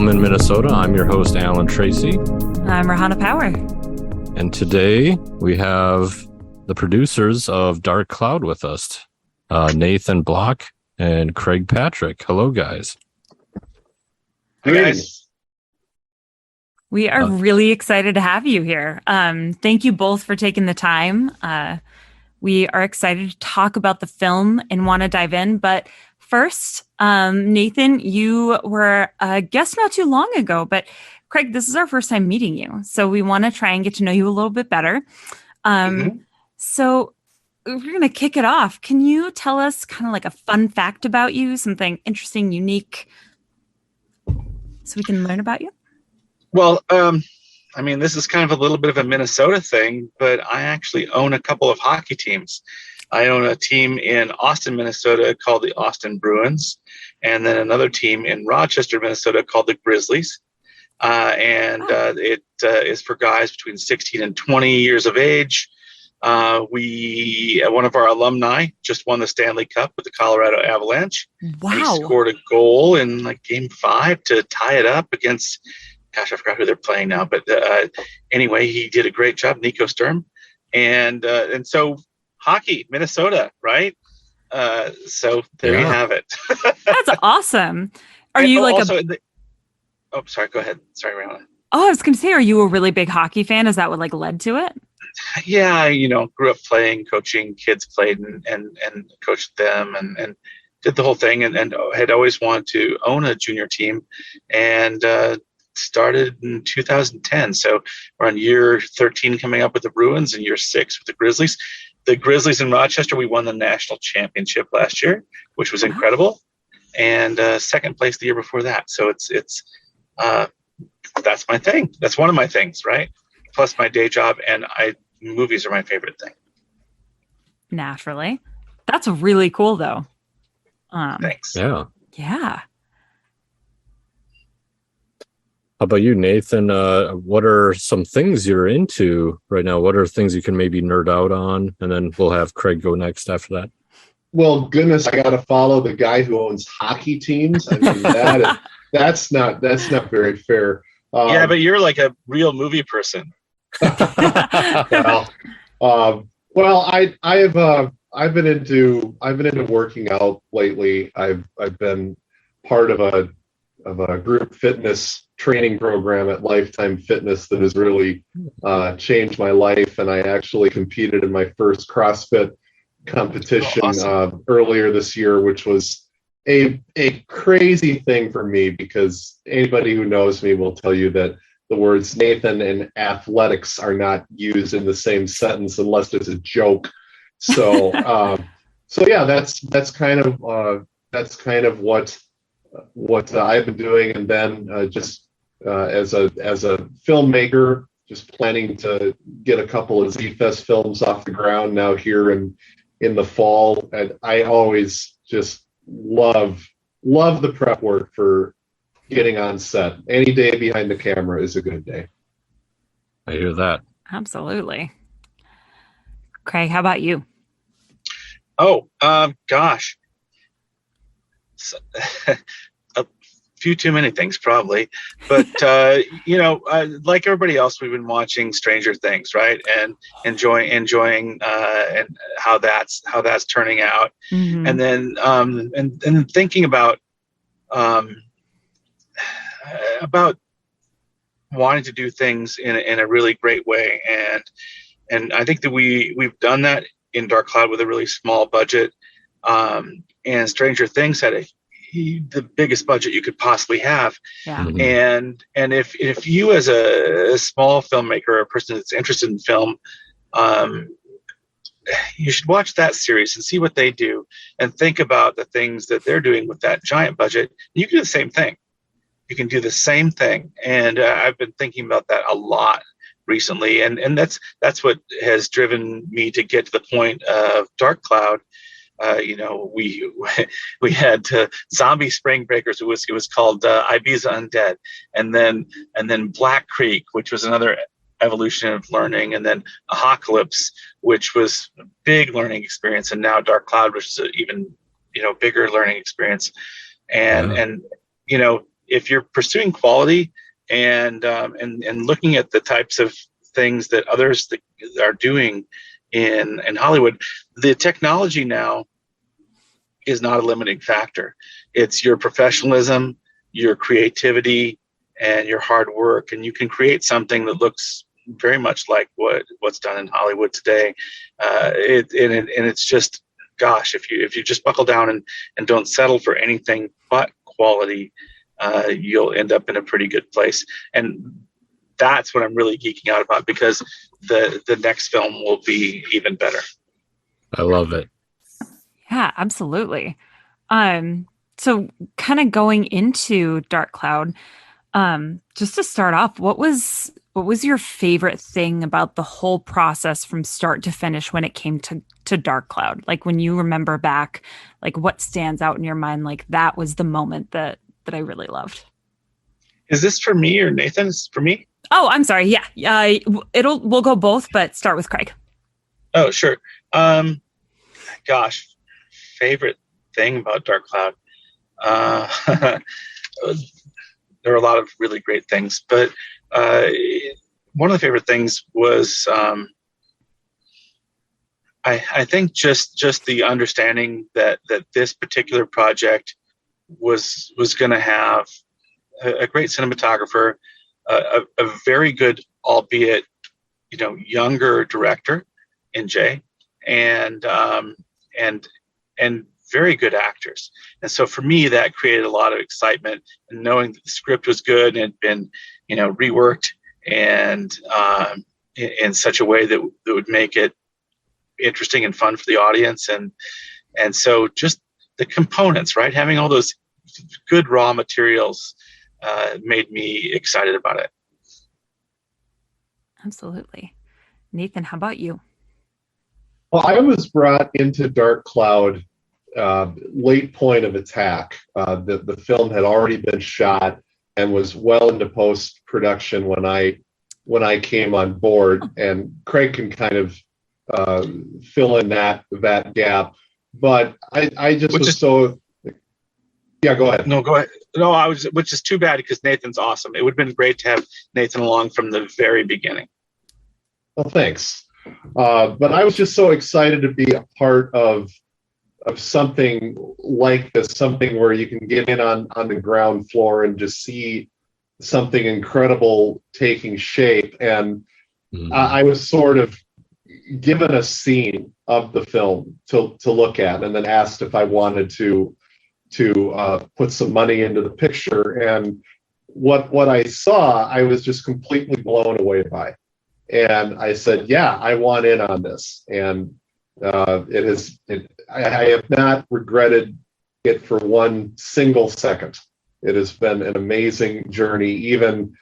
Film in Minnesota. I'm your host, Alan Tracy. I'm Rahana Power. And today we have the producers of Dark Cloud with us, Nathan Block and Craig Patrick. Hello, guys. Hi, guys. We are really excited to have you here. Thank you both for taking the time. We are excited to talk about the film and want to dive in. But first, Nathan, you were a guest not too long ago, but Craig, this is our first time meeting you. So we want to try and get to know you a little bit better. So we're going to kick it off. Can you tell us kind of like a fun fact about you, something interesting, unique, so we can learn about you? Well, this is kind of a little bit of a Minnesota thing, but I actually own a couple of hockey teams. I own a team in Austin, Minnesota called the Austin Bruins, and then another team in Rochester, Minnesota called the Grizzlies. It is for guys between 16 and 20 years of age. One of our alumni just won the Stanley Cup with the Colorado Avalanche. Wow. And he scored a goal in game 5 to tie it up against, gosh, I forgot who they're playing now. But anyway, he did a great job, Nico Sturm. And so hockey, Minnesota, right? So there you have it. That's awesome. Are you like sorry, go ahead. Sorry, Rihanna. Oh, I was going to say, are you a really big hockey fan? Is that what led to it? Yeah, grew up playing, coaching, kids played and coached them and did the whole thing and had always wanted to own a junior team and started in 2010. So we're on year 13 coming up with the Bruins and year 6 with the Grizzlies. The Grizzlies in Rochester, we won the national championship last year, which was incredible. And second place the year before that. So it's that's my thing. That's one of my things, right? Plus my day job, and movies are my favorite thing. Naturally. That's really cool, though. Thanks. Yeah. Yeah. How about you, Nathan? What are some things you're into right now? What are things you can maybe nerd out on? And then we'll have Craig go next after that. Well, goodness, I got to follow the guy who owns hockey teams. I mean, that's not very fair. Yeah, but you're like a real movie person. I've been into working out lately. I've been part of a group fitness training program at Lifetime Fitness that has really changed my life, and I actually competed in my first CrossFit competition earlier this year, which was a crazy thing for me, because anybody who knows me will tell you that the words Nathan and athletics are not used in the same sentence unless it's a joke. So yeah, that's kind of what I've been doing, and then as a filmmaker, just planning to get a couple of Z-Fest films off the ground now here in the fall. And I always just love the prep work for getting on set. Any day behind the camera is a good day. I hear that. Absolutely. Craig, how about you? Oh, gosh. A few too many things probably, but like everybody else, we've been watching Stranger Things, right? And enjoying and how that's turning out. Mm-hmm. And then and thinking about wanting to do things in a really great way, and I think that we've done that in Dark Cloud with a really small budget, and Stranger Things had the biggest budget you could possibly have. Yeah. Mm-hmm. And if you as a small filmmaker or a person that's interested in film, you should watch that series and see what they do and think about the things that they're doing with that giant budget. You can do the same thing. You can do the same thing. And I've been thinking about that a lot recently. And that's what has driven me to get to the point of Dark Cloud. We had Zombie Spring Breakers. It was called Ibiza Undead, and then Black Creek, which was another evolution of learning, and then Apocalypse, which was a big learning experience, and now Dark Cloud, which is an even bigger learning experience. And if you're pursuing quality and looking at the types of things that others that are doing in Hollywood, the technology now is not a limiting factor. It's your professionalism, your creativity, and your hard work, and you can create something that looks very much like what's done in Hollywood today. It's just, gosh, if you just buckle down and don't settle for anything but quality, you'll end up in a pretty good place. And that's what I'm really geeking out about, because the next film will be even better. I love it. Yeah, absolutely. So kind of going into Dark Cloud, just to start off, what was your favorite thing about the whole process from start to finish when it came to Dark Cloud? Like, when you remember back, like, what stands out in your mind? Like, that was the moment that I really loved. Is this for me or Nathan? Is it for me? Oh, I'm sorry. Yeah. We'll go both, but start with Craig. Oh, sure. Gosh, favorite thing about Dark Cloud. There are a lot of really great things, but one of the favorite things was I think just the understanding that this particular project was going to have a great cinematographer, a very good, albeit younger director in Jay, and very good actors. And so for me, that created a lot of excitement, and knowing that the script was good and had been, reworked and in such a way that would make it interesting and fun for the audience. And so just the components, right? Having all those good raw materials made me excited about it. Absolutely. Nathan, how about you? Well, I was brought into Dark Cloud late point of attack. The film had already been shot and was well into post-production when I came on board, and Craig can kind of fill in that gap. But I just was so... Yeah, go ahead. No, go ahead. No, which is too bad, because Nathan's awesome. It would have been great to have Nathan along from the very beginning. Well, thanks. But I was just so excited to be a part of something like this, something where you can get in on the ground floor and just see something incredible taking shape. And I was sort of given a scene of the film to look at, and then asked if I wanted to put some money into the picture. And what I saw, I was just completely blown away by. And I said, yeah, I want in on this. And I have not regretted it for one single second. It has been an amazing journey, even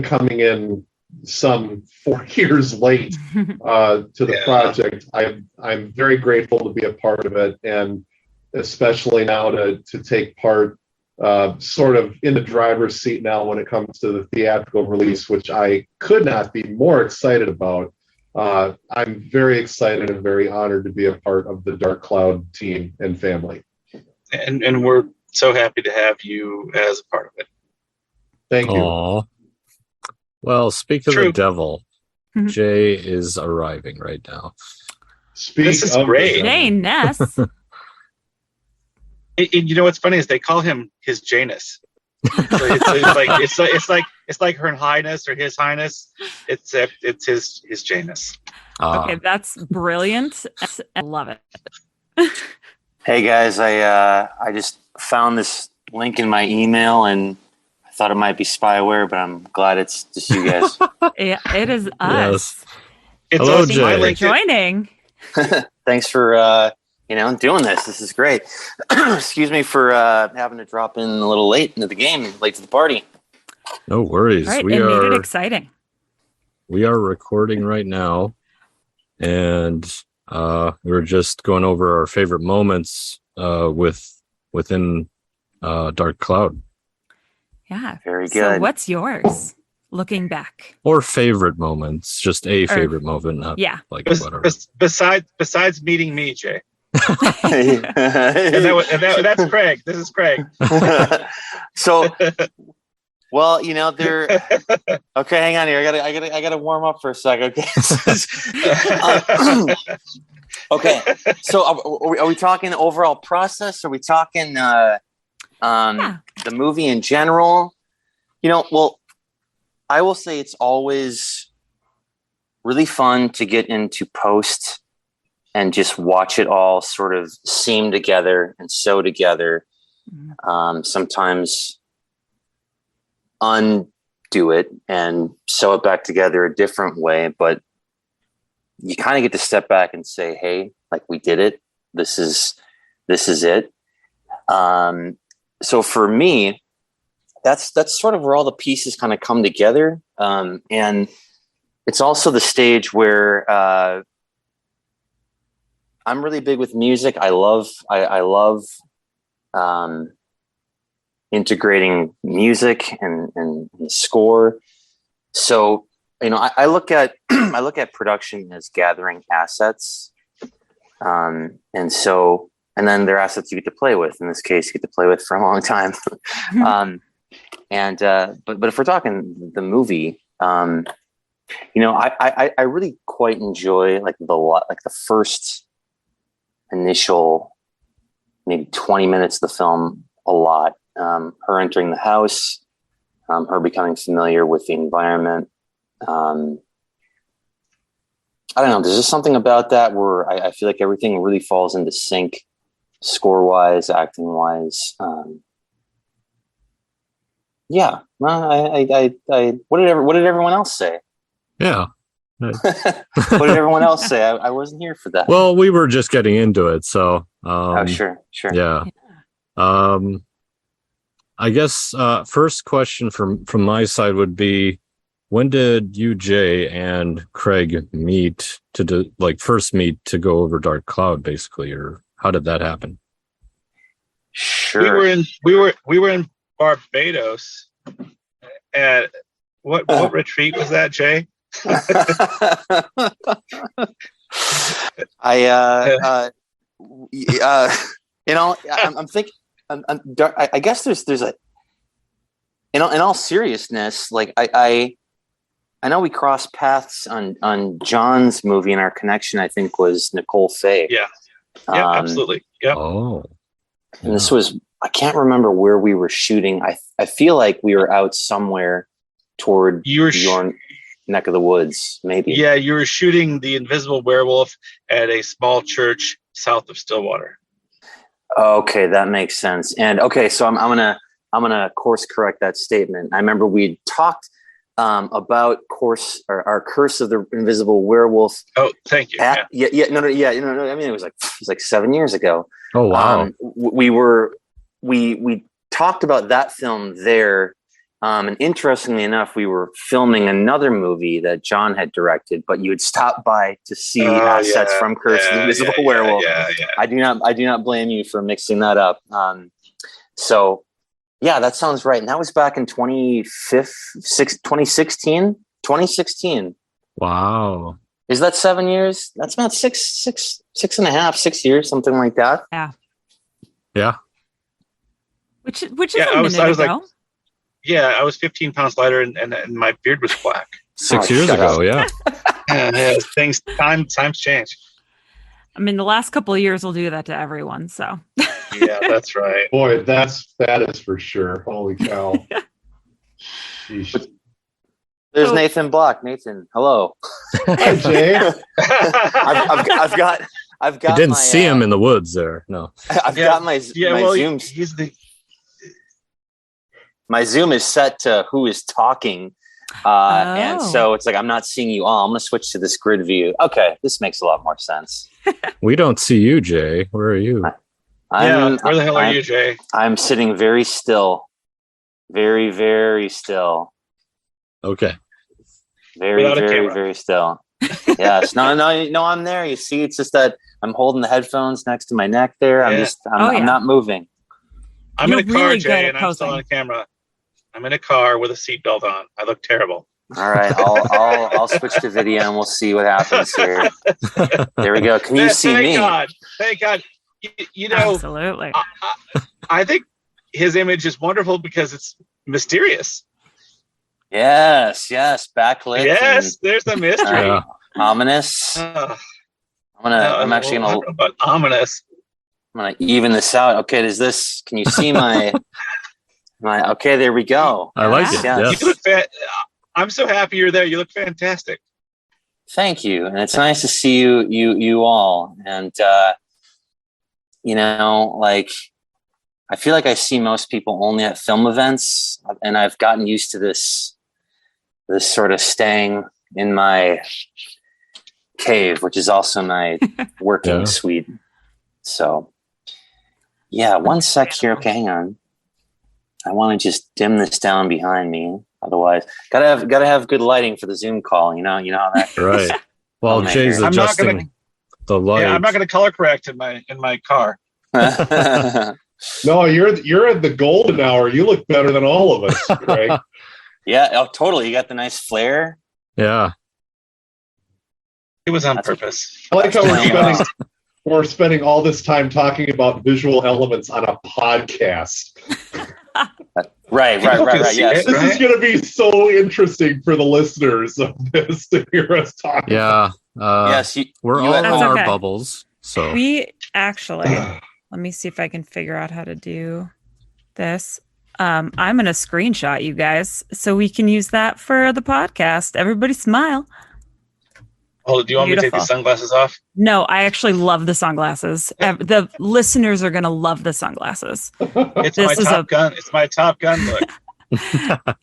coming in some 4 years late to the project. I'm very grateful to be a part of it, and especially now to take part sort of in the driver's seat now when it comes to the theatrical release, which I could not be more excited about. I'm very excited and very honored to be a part of the Dark Cloud team and family. And we're so happy to have you as a part of it. Thank you. Aww. Well, speak of True. the devil, Jay is arriving right now. This is great. Jay Ness. You know what's funny is they call him His Janus. So it's like Her Highness or His Highness. It's his Janus. Okay, that's brilliant. I love it. Hey guys, I just found this link in my email and I thought it might be spyware, but I'm glad it's just you guys. Yeah, it is us. Yes. It's Hello, awesome. Jay. I For linked it. joining. Thanks for doing this. This is great. Excuse me for having to drop in a little late into the game, late to the party. No worries. Right, We it made it are exciting. we are recording right now, and we were just going over our favorite moments within Dark Cloud, Yeah. Very So good. what's yours? Looking back. or favorite moments, just a favorite moment, not Yeah. like Bes- whatever. bes- Besides meeting me, Jay. That's Craig. This is Craig. So, well, they're okay. Hang on here. I gotta warm up for a sec. Okay. Okay. So, are we talking the overall process? Are we talking the movie in general? Well, I will say it's always really fun to get into post and just watch it all sort of seam together and sew together. Sometimes undo it and sew it back together a different way, but you kind of get to step back and say, hey, like, we did it. This is it. So for me, that's sort of where all the pieces kind of come together. And it's also the stage where I'm really big with music. I love integrating music and the score. So, I look at production as gathering assets. And then they're assets you get to play with. In this case, you get to play with for a long time. But if we're talking the movie, I really quite enjoy the first initial maybe 20 minutes of the film a lot. Her entering the house, her becoming familiar with the environment. I don't know. There's just something about that where I feel like everything really falls into sync, score wise, acting wise. Yeah. Well, what did everyone else say? Yeah. What did everyone else say? I wasn't here for that. Well, we were just getting into it, so. Sure. Yeah. I guess first question from my side would be, when did you, Jay, and Craig meet first meet to go over Dark Cloud, basically, or how did that happen? Sure. We were in Barbados. At what retreat was that, Jay? I'm thinking. I guess there's a. In all seriousness, like I know we crossed paths on John's movie, and our connection, I think, was Nicole Faye. Yeah. Yeah, absolutely. Yeah. Oh. And this was, I can't remember where we were shooting. I feel like we were out somewhere toward your neck of the woods, maybe. Yeah, you were shooting The Invisible Werewolf at a small church south of Stillwater. Okay, that makes sense. And okay, so I'm gonna course correct that statement. I remember we talked about our Curse of the Invisible Werewolf. Oh, thank you. No. I mean, it was like 7 years ago. Oh wow. We talked about that film there. And interestingly enough, we were filming another movie that John had directed, but you had stopped by to see assets from Curse of the Invisible Werewolf. Yeah. I do not blame you for mixing that up. So yeah, that sounds right. And that was back in 2016. Wow. Is that 7 years? That's about six and a half, 6 years, something like that. Yeah. Which is a minute ago. I was 15 pounds lighter and my beard was black. 6 years ago, yeah. Times change. I mean, the last couple of years will do that to everyone. So. Yeah, that's right. Boy, that is for sure. Holy cow. Sheesh. There's Nathan Block. Nathan, hello. Hi, Jay. I've got. I didn't see him in the woods there. No. I've got my Zoom. My Zoom is set to who is talking. And so it's like, I'm not seeing you all. I'm going to switch to this grid view. Okay. This makes a lot more sense. We don't see you, Jay. Where are you? Where the hell are you, Jay? I'm sitting very still. Very, very still. Okay. Very, very, very still. Yes. No, I'm there. You see, it's just that I'm holding the headphones next to my neck there. I'm not moving. I'm in a car, Jay, and I'm still on camera. I'm in a car with a seatbelt on. I look terrible. All right, I'll switch to video and we'll see what happens here. There we go. Can you see me? God. thank God. You know, absolutely. I think his image is wonderful because it's mysterious. Yes, backlit. Yes, there's the mystery. Ominous. I'm actually I don't know about ominous. I'm gonna even this out. Okay, can you see my okay, there we go. I like it. Yes. You look I'm so happy you're there. You look fantastic. Thank you. And it's nice to see you all. And you know, like I feel like I see most people only at film events, and I've gotten used to this sort of staying in my cave, which is also my working suite. So yeah, one sec here. Okay, hang on. I want to just dim this down behind me. Otherwise, gotta have good lighting for the Zoom call. You know how that right. Well, Jay's adjusting the light. Yeah, I'm not gonna color correct in my car. No, you're at the golden hour. You look better than all of us, Greg. Yeah, oh, totally. You got the nice flare. Yeah. It was on purpose. I like how we're spending all this time talking about visual elements on a podcast. Right. Yes. This is going to be so interesting for the listeners of this to hear us talk. Yeah. Yes, we're all in our bubbles. So we actually, let me see if I can figure out how to do this. I'm going to screenshot you guys so we can use that for the podcast. Everybody smile. Oh, do you want me to take these sunglasses off? No, I actually love the sunglasses. The listeners are going to love the sunglasses. It's my Top Gun. It's my Top Gun look.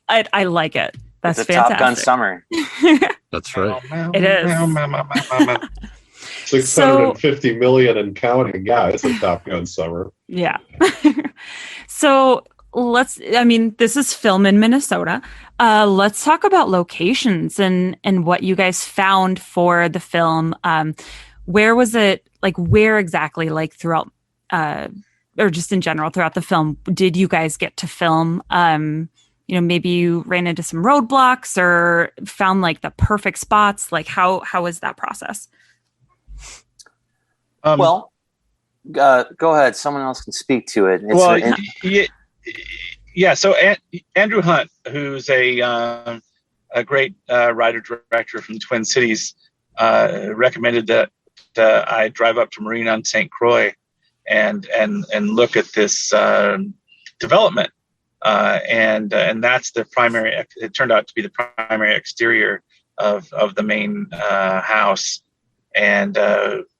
I like it. That's it's fantastic. Top Gun summer. That's right. It is. 650 million and counting. Yeah, it's a Top Gun summer. Yeah. So this is film in Minnesota. Let's talk about locations and what you guys found for the film. Where was it, like, where exactly, like, throughout, or just in general throughout the film, did you guys get to film? Maybe you ran into some roadblocks or found, like, the perfect spots. Like, how was that process? Go ahead. Someone else can speak to it. So Andrew Hunt, who's a great writer-director from the Twin Cities, recommended that I drive up to Marine on St. Croix and look at this development. And that's the primary. It turned out to be the primary exterior of the main house, and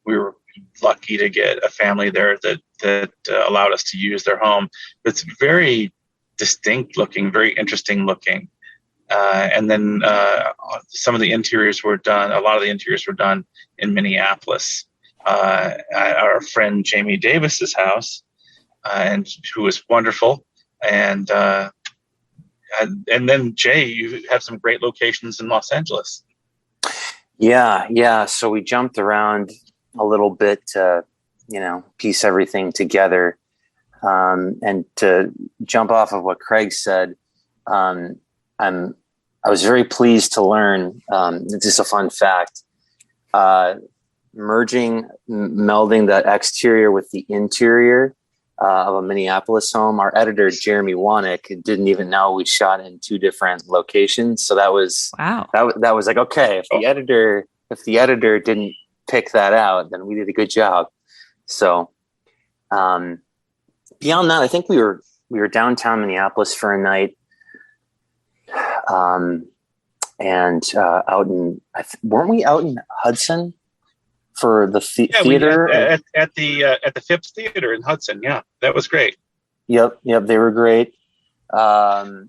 we were lucky to get a family there that allowed us to use their home. It's very distinct looking, very interesting looking. And then some of the interiors were done. A lot of the interiors were done in Minneapolis. Our friend Jamie Davis's house, and who was wonderful. And then Jay, you have some great locations in Los Angeles. Yeah. So we jumped around a little bit to, piece everything together. And to jump off of what Craig said, I was very pleased to learn, this is a fun fact, melding the exterior with the interior of a Minneapolis home. Our editor, Jeremy Wanick, didn't even know we shot in two different locations. So that was, wow. That was like, okay, if the editor didn't pick that out, then we did a good job. So, beyond that, I think we were downtown Minneapolis for a night, and weren't we out in Hudson for the theater? At the Phipps Theater in Hudson. Yeah, that was great. Yep, they were great. For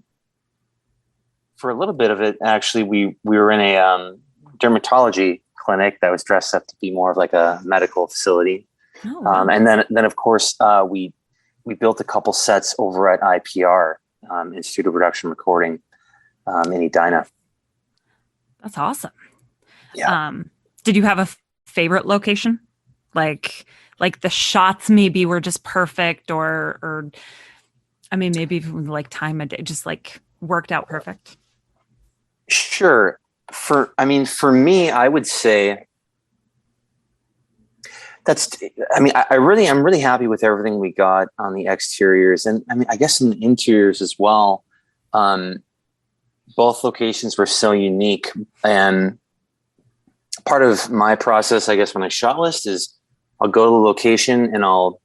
a little bit of it, actually, we were in a dermatology clinic that was dressed up to be more of like a medical facility. Oh, wow. And then of course we built a couple sets over at IPR, Institute of Production Recording, in Edina. That's awesome. Yeah. Did you have a favorite location? Like the shots maybe were just perfect, or maybe even like time of day just like worked out perfect. Sure. For me, I would say I'm really happy with everything we got on the exteriors, and I mean, I guess in the interiors as well. Both locations were so unique, and part of my process, I guess, when I shot list is I'll go to the location and I'll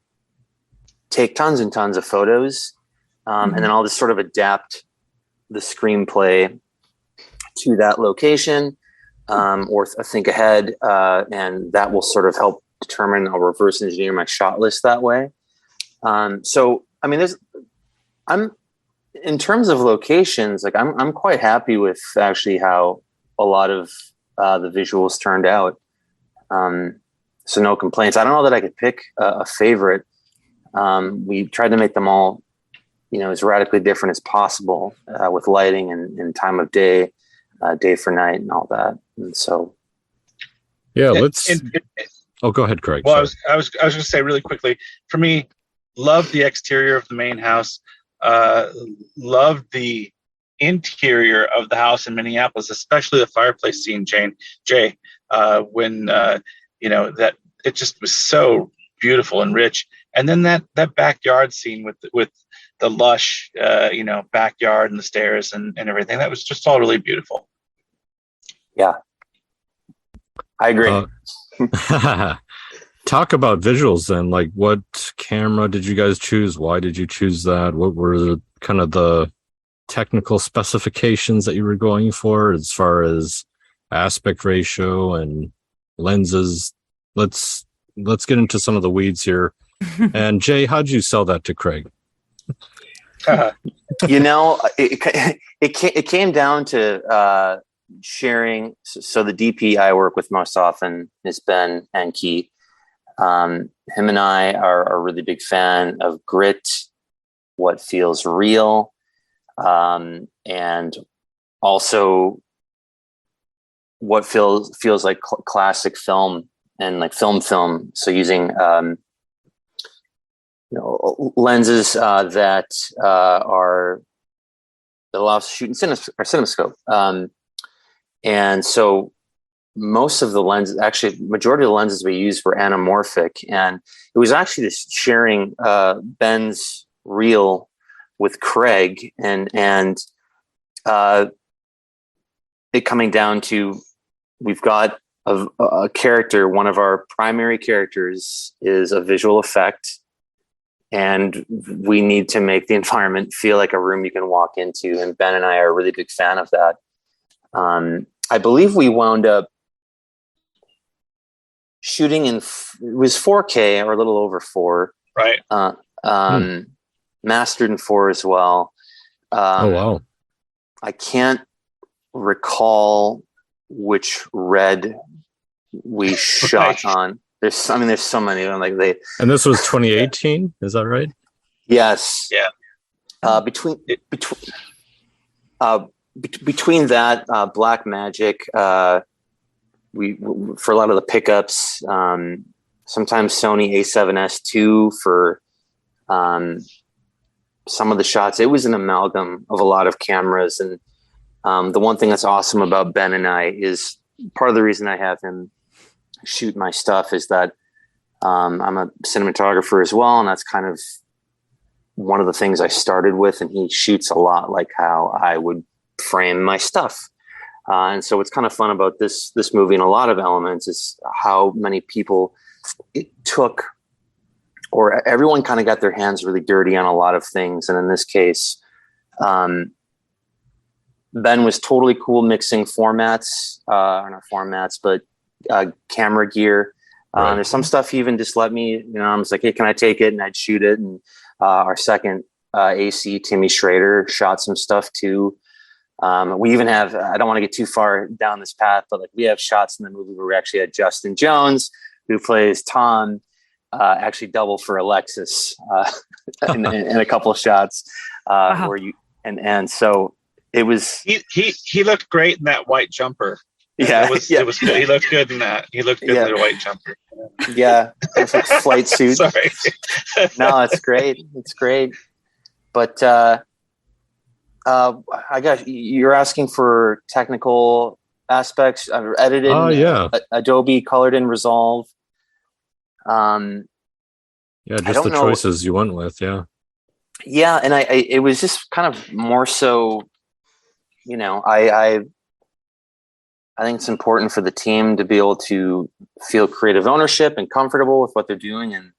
take tons and tons of photos, and then I'll just sort of adapt the screenplay to that location, or think ahead, and that will sort of help determine. I'll reverse engineer my shot list that way. So, I mean, I'm in terms of locations, like I'm quite happy with actually how a lot of the visuals turned out. So no complaints. I don't know that I could pick a favorite. We tried to make them all, as radically different as possible, with lighting and time of day, day for night, and all that. And so, yeah, go ahead, Craig. Well, I was going to say really quickly. For me, love the exterior of the main house. Loved the interior of the house in Minneapolis, especially the fireplace scene, Jay, when that it just was so beautiful and rich. And then that backyard scene with the lush, backyard and the stairs and everything, that was just all really beautiful. Yeah, I agree. Talk about visuals then. Like, what camera did you guys choose? Why did you choose that? What were the technical specifications that you were going for as far as aspect ratio and lenses? Let's get into some of the weeds here. And Jay, how'd you sell that to Craig? It came down to sharing. So the DP I work with most often is Ben and Keith. Him and I are a really big fan of grit, what feels real, and also what feels like classic film and like film. So using lenses that allow us to shoot in CinemaScope, and so. Most of the lenses, actually, majority of the lenses we used were anamorphic, and it was actually just sharing Ben's reel with Craig, and it coming down to we've got a character. One of our primary characters is a visual effect, and we need to make the environment feel like a room you can walk into. And Ben and I are a really big fan of that. I believe we wound up shooting it was 4K or a little over 4, right? Mastered in 4 as well. Oh wow! I can't recall which red we shot on. There's so many of them. Like and this was 2018. Is that right? Yes. Yeah. Between that Black Magic. We for a lot of the pickups, sometimes Sony A7S II for some of the shots. It was an amalgam of a lot of cameras, and the one thing that's awesome about Ben and I is part of the reason I have him shoot my stuff is that I'm a cinematographer as well, and that's kind of one of the things I started with, and he shoots a lot like how I would frame my stuff. And so what's kind of fun about this movie and a lot of elements is how many people it took, or everyone kind of got their hands really dirty on a lot of things. And in this case, Ben was totally cool mixing formats, or not formats, but camera gear. Right. There's some stuff he even just let me, I was like, hey, can I take it? And I'd shoot it. And our second AC, Timmy Schrader, shot some stuff too. We even have, I don't want to get too far down this path, but like we have shots in the movie where we actually had Justin Jones, who plays Tom, actually double for Alexis in a couple of shots Wow. where and so it was. He looked great in that white jumper. Yeah, it was good. He looked good in that. He looked good in the white jumper. Yeah, it was like flight suit. Sorry. No, it's great. It's great. But I guess you're asking for technical aspects. I've edited yeah. Adobe, colored in Resolve. Yeah, I just don't the know. choices you went with. Yeah. Yeah, and it was just kind of more so, I think it's important for the team to be able to feel creative ownership and comfortable with what they're doing. And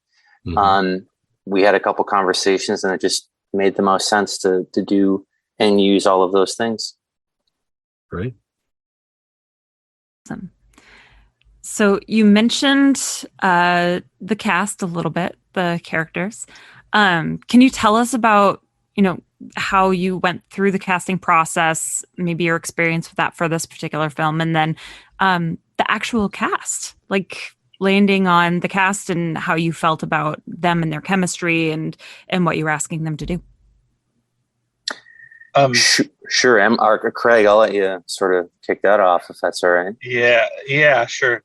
we had a couple conversations, and it just made the most sense to do and use all of those things. Great. Awesome. So you mentioned the cast a little bit, the characters. Can you tell us about, how you went through the casting process, maybe your experience with that for this particular film, and then the actual cast, like landing on the cast and how you felt about them and their chemistry and what you were asking them to do? Sure. Craig, I'll let you sort of kick that off if that's all right. Yeah, sure.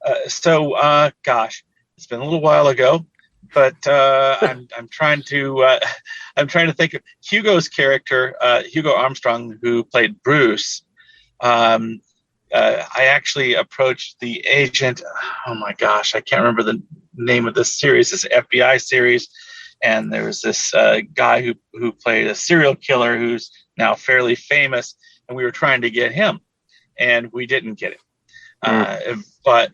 Gosh, it's been a little while ago, but I'm trying to think of Hugo's character, Hugo Armstrong, who played Bruce. I actually approached the agent. Oh my gosh, I can't remember the name of this series. This FBI series, and there was this guy who played a serial killer who's now fairly famous, and we were trying to get him, and we didn't get him. But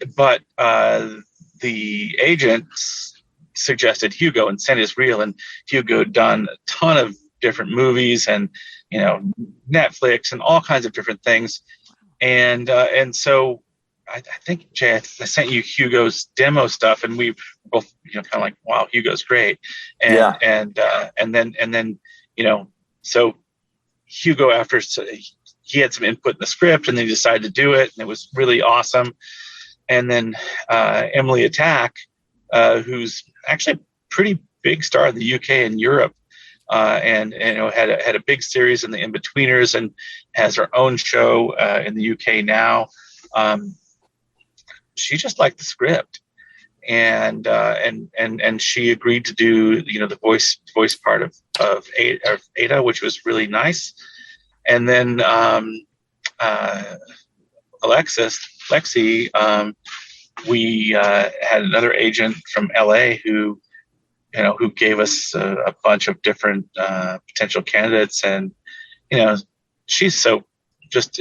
the agent suggested Hugo and sent his reel, and Hugo done a ton of different movies and Netflix and all kinds of different things, and so I think, Jay, I sent you Hugo's demo stuff, and we both kind of like, wow, Hugo's great, and then so Hugo, after he had some input in the script, and then he decided to do it, and it was really awesome. And then Emily Attack, who's actually a pretty big star in the UK and Europe, and had a big series in the In-Betweeners, and has her own show in the UK now. She just liked the script, and she agreed to do the voice part of Ada, which was really nice. And then Lexi, we had another agent from LA who gave us a bunch of different potential candidates, and she's so just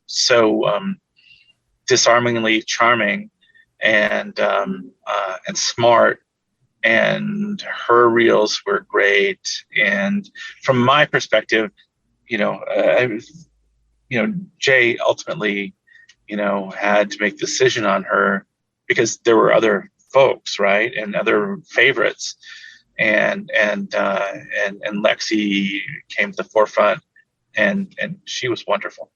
so disarmingly charming and smart, and her reels were great. And from my perspective, Jay ultimately had to make a decision on her because there were other folks, right, and other favorites, and Lexi came to the forefront, and she was wonderful.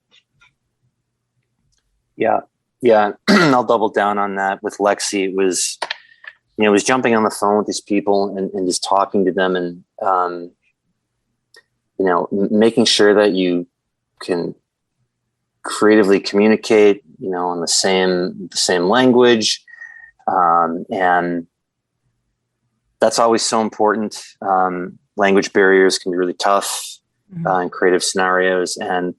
Yeah. I'll double down on that with Lexi. It was jumping on the phone with these people and just talking to them, and making sure that you can creatively communicate, in the same language, and that's always so important. Language barriers can be really tough in creative scenarios, and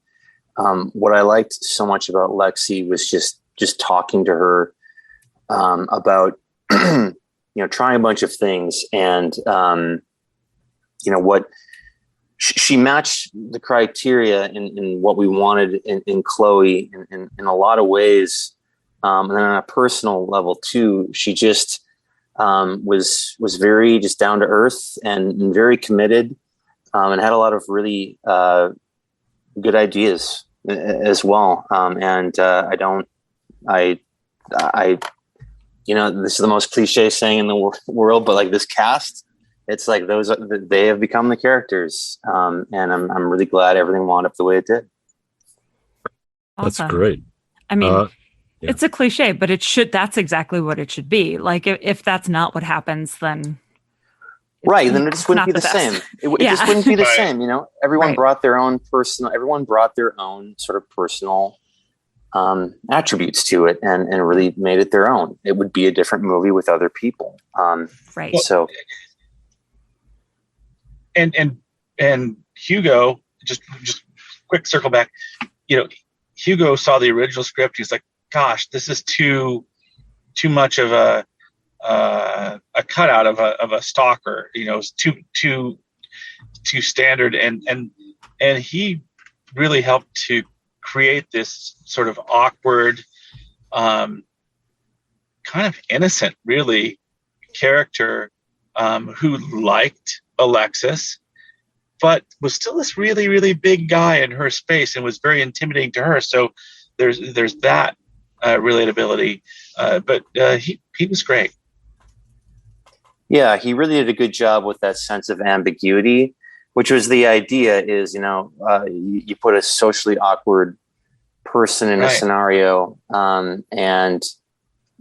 what I liked so much about Lexi was just talking to her about trying a bunch of things, and what she matched the criteria in what we wanted in Chloe in a lot of ways, and then on a personal level too. She just was very just down to earth and very committed, and had a lot of really good ideas as well. This is the most cliche saying in the world, but like this cast, it's like they have become the characters, and I'm really glad everything wound up the way it did. That's Awesome. great. I mean, it's a cliche, but that's exactly what it should be. Like if that's not what happens, then right, then it just wouldn't be the same. It just wouldn't be the same. Everyone brought their own sort of personal attributes to it, and really made it their own. It would be a different movie with other people. Right. So. And Hugo, just quick circle back, Hugo saw the original script. He's like, gosh, this is too much of a a cutout of a stalker. You know, it was too standard, and he really helped to create this sort of awkward, kind of innocent, really, character who liked Alexis, but was still this really, really big guy in her space and was very intimidating to her. So there's that relatability, but he was great. Yeah, he really did a good job with that sense of ambiguity, which was the idea is, you put a socially awkward person in a scenario, and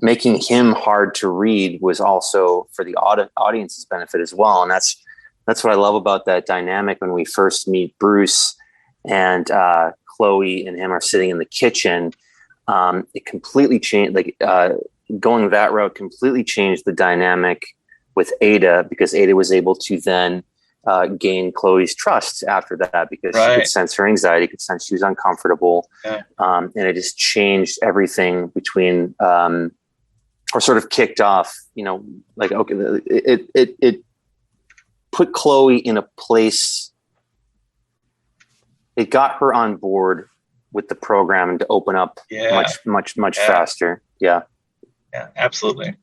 making him hard to read was also for the audience's benefit as well. And that's what I love about that dynamic when we first meet Bruce and Chloe and him are sitting in the kitchen. It completely changed, going that route completely changed the dynamic with Ada, because Ada was able to then gain Chloe's trust after that, because she could sense her anxiety, could sense she was uncomfortable. Yeah. And it just changed everything between, or sort of kicked off, okay, it put Chloe in a place, it got her on board with the program and to open up much faster. Yeah. Yeah, absolutely.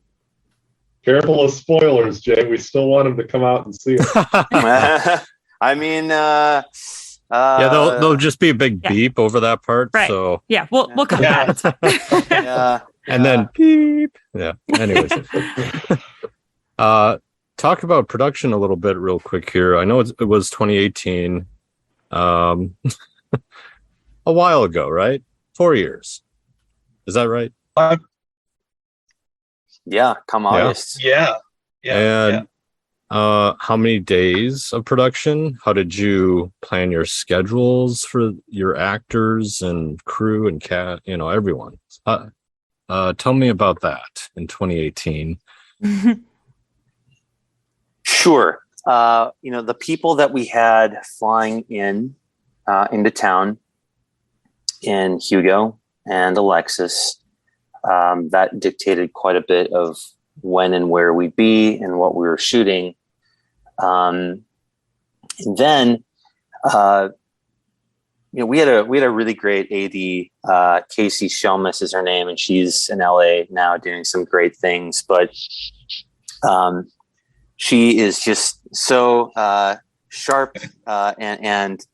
Careful of spoilers, Jay. We still want him to come out and see it. I mean, yeah, there'll just be a big beep over that part. Right. So yeah, we'll cut that. And then beep. Yeah. Anyways, talk about production a little bit, real quick here. I know it was 2018, a while ago, right? 4 years. Is that right? Yeah, come August. Yeah. And how many days of production? How did you plan your schedules for your actors and crew and everyone? Tell me about that in 2018. Sure. The people that we had flying into town, in Hugo and Alexis, that dictated quite a bit of when and where we'd be and what we were shooting. And then, we had a really great AD, Casey Shelmus is her name, and she's in LA now doing some great things, but, she is just so, sharp, and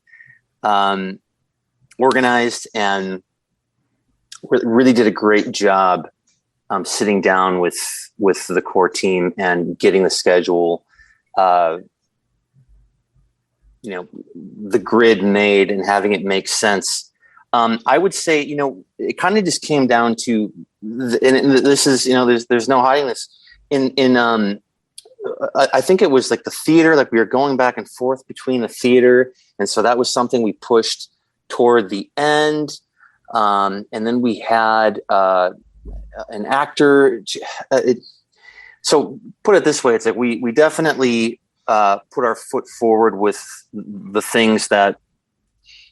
organized, and really did a great job sitting down with the core team and getting the schedule, the grid made and having it make sense. I would say, it kind of just came down to, and this is, there's no hiding this. I think it was like the theater, like we were going back and forth between the theater. And so that was something we pushed toward the end. And then we had an actor. So put it this way, it's like we definitely put our foot forward with the things that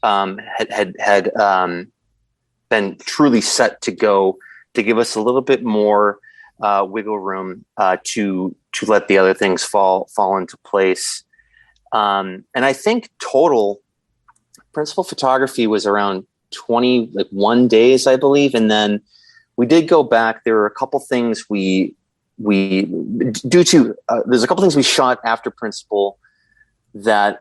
had been truly set to go, to give us a little bit more wiggle room to let the other things fall into place. And I think total principal photography was around 21 days, I believe. And then we did go back. There were a couple things there's a couple things we shot after principal that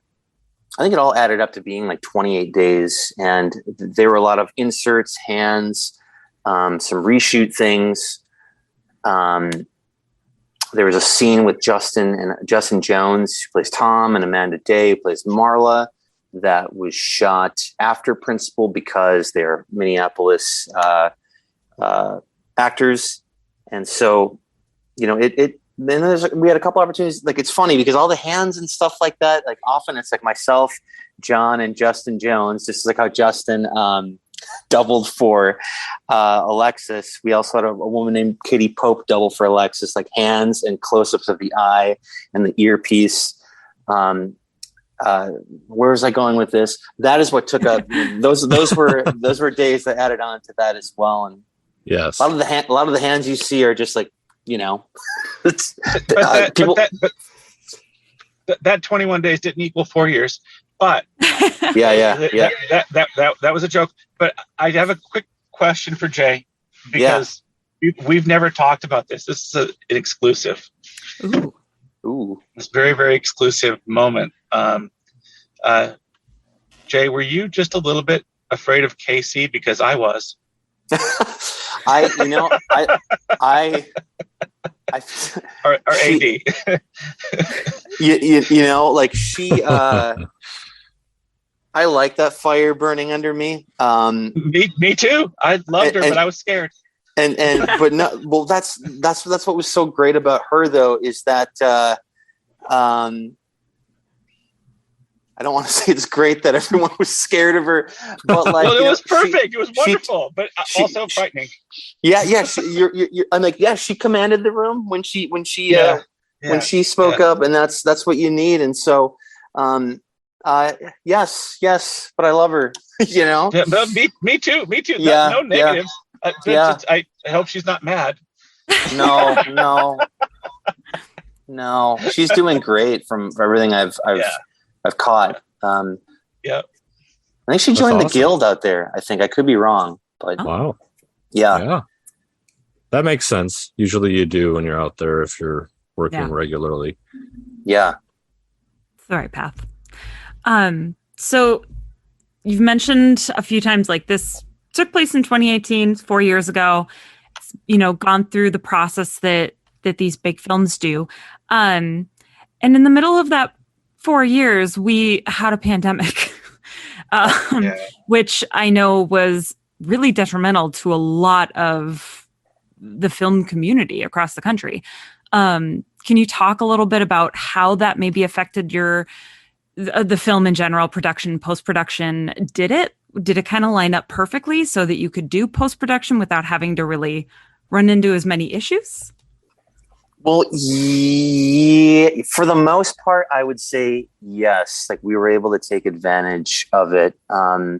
I think it all added up to being like 28 days. And there were a lot of inserts, hands, some reshoot things. There was a scene with Justin Jones, who plays Tom, and Amanda Day, who plays Marla, that was shot after principal because they're Minneapolis actors. And so, we had a couple opportunities. Like, it's funny because all the hands and stuff like that, like often it's like myself, John, and Justin Jones, just like how Justin doubled for Alexis. We also had a woman named Katie Pope double for Alexis, like hands and close-ups of the eye and the earpiece. Where was I going with this? That is what took up those were days that added on to that as well. And yes, a lot of the hands you see are just like, That 21 days didn't equal 4 years, but that was a joke. But I have a quick question for Jay, because we've never talked about this. This is an exclusive. Ooh. This very, very exclusive moment. Jay, were you just a little bit afraid of Casey? Because I was. Or AD. Like she. I like that fire burning under me. Me too. I loved her, but I was scared. But no. Well, that's what was so great about her, though, is that. I don't want to say it's great that everyone was scared of her, but like, well, it was perfect. It was wonderful, but also frightening. Yeah. I'm like, she commanded the room when she spoke up, and that's what you need. And so, yes, but I love her. Yeah, but me too. Yeah, no negatives. I hope she's not mad. No, she's doing great from everything I've caught. I think she joined the guild out there. I think I could be wrong, but wow. Yeah. That makes sense. Usually you do when you're out there if you're working regularly. Yeah. It's the right path. So you've mentioned a few times, like, this took place in 2018, 4 years ago. It's, gone through the process that these big films do. And in the middle of that 4 years, we had a pandemic, which I know was really detrimental to a lot of the film community across the country. Can you talk a little bit about how that maybe affected the film in general, production, post-production? Did it kind of line up perfectly so that you could do post-production without having to really run into as many issues? Well, for the most part, I would say yes. Like, we were able to take advantage of it. Our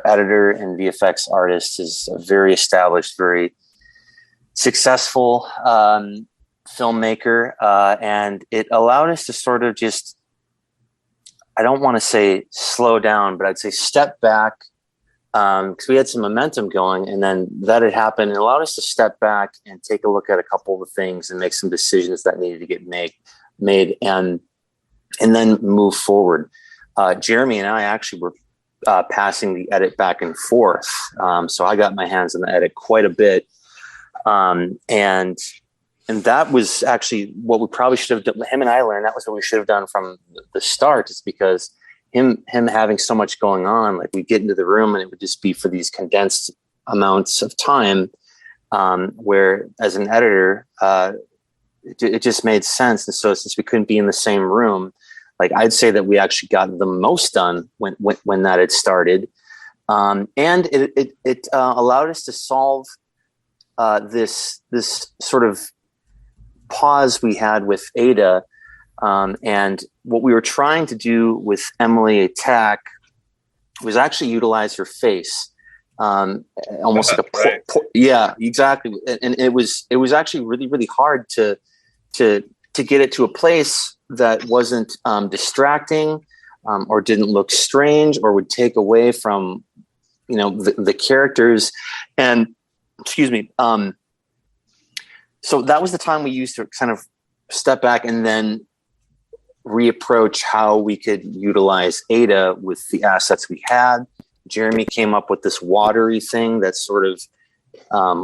editor and VFX artist is a very established, very successful filmmaker, and it allowed us to sort of just, I don't want to say slow down, but I'd say step back, because we had some momentum going, and then that had happened and allowed us to step back and take a look at a couple of the things and make some decisions that needed to get made and then move forward. Jeremy and I actually were passing the edit back and forth. So I got my hands on the edit quite a bit. And that was actually what we probably should have done. Him and I learned that was what we should have done from the start, is because him having so much going on, like, we'd get into the room and it would just be for these condensed amounts of time, where as an editor, it just made sense. And so since we couldn't be in the same room, like, I'd say that we actually got the most done when that had started. And it allowed us to solve this sort of pause we had with Ada. And what we were trying to do with Emily Attack was actually utilize her face, almost like a yeah, exactly. And it was actually really, really hard to get it to a place that wasn't distracting, or didn't look strange, or would take away from the characters. And excuse me. So that was the time we used to kind of step back and then reapproach how we could utilize Ada with the assets we had. Jeremy came up with this watery thing that's sort of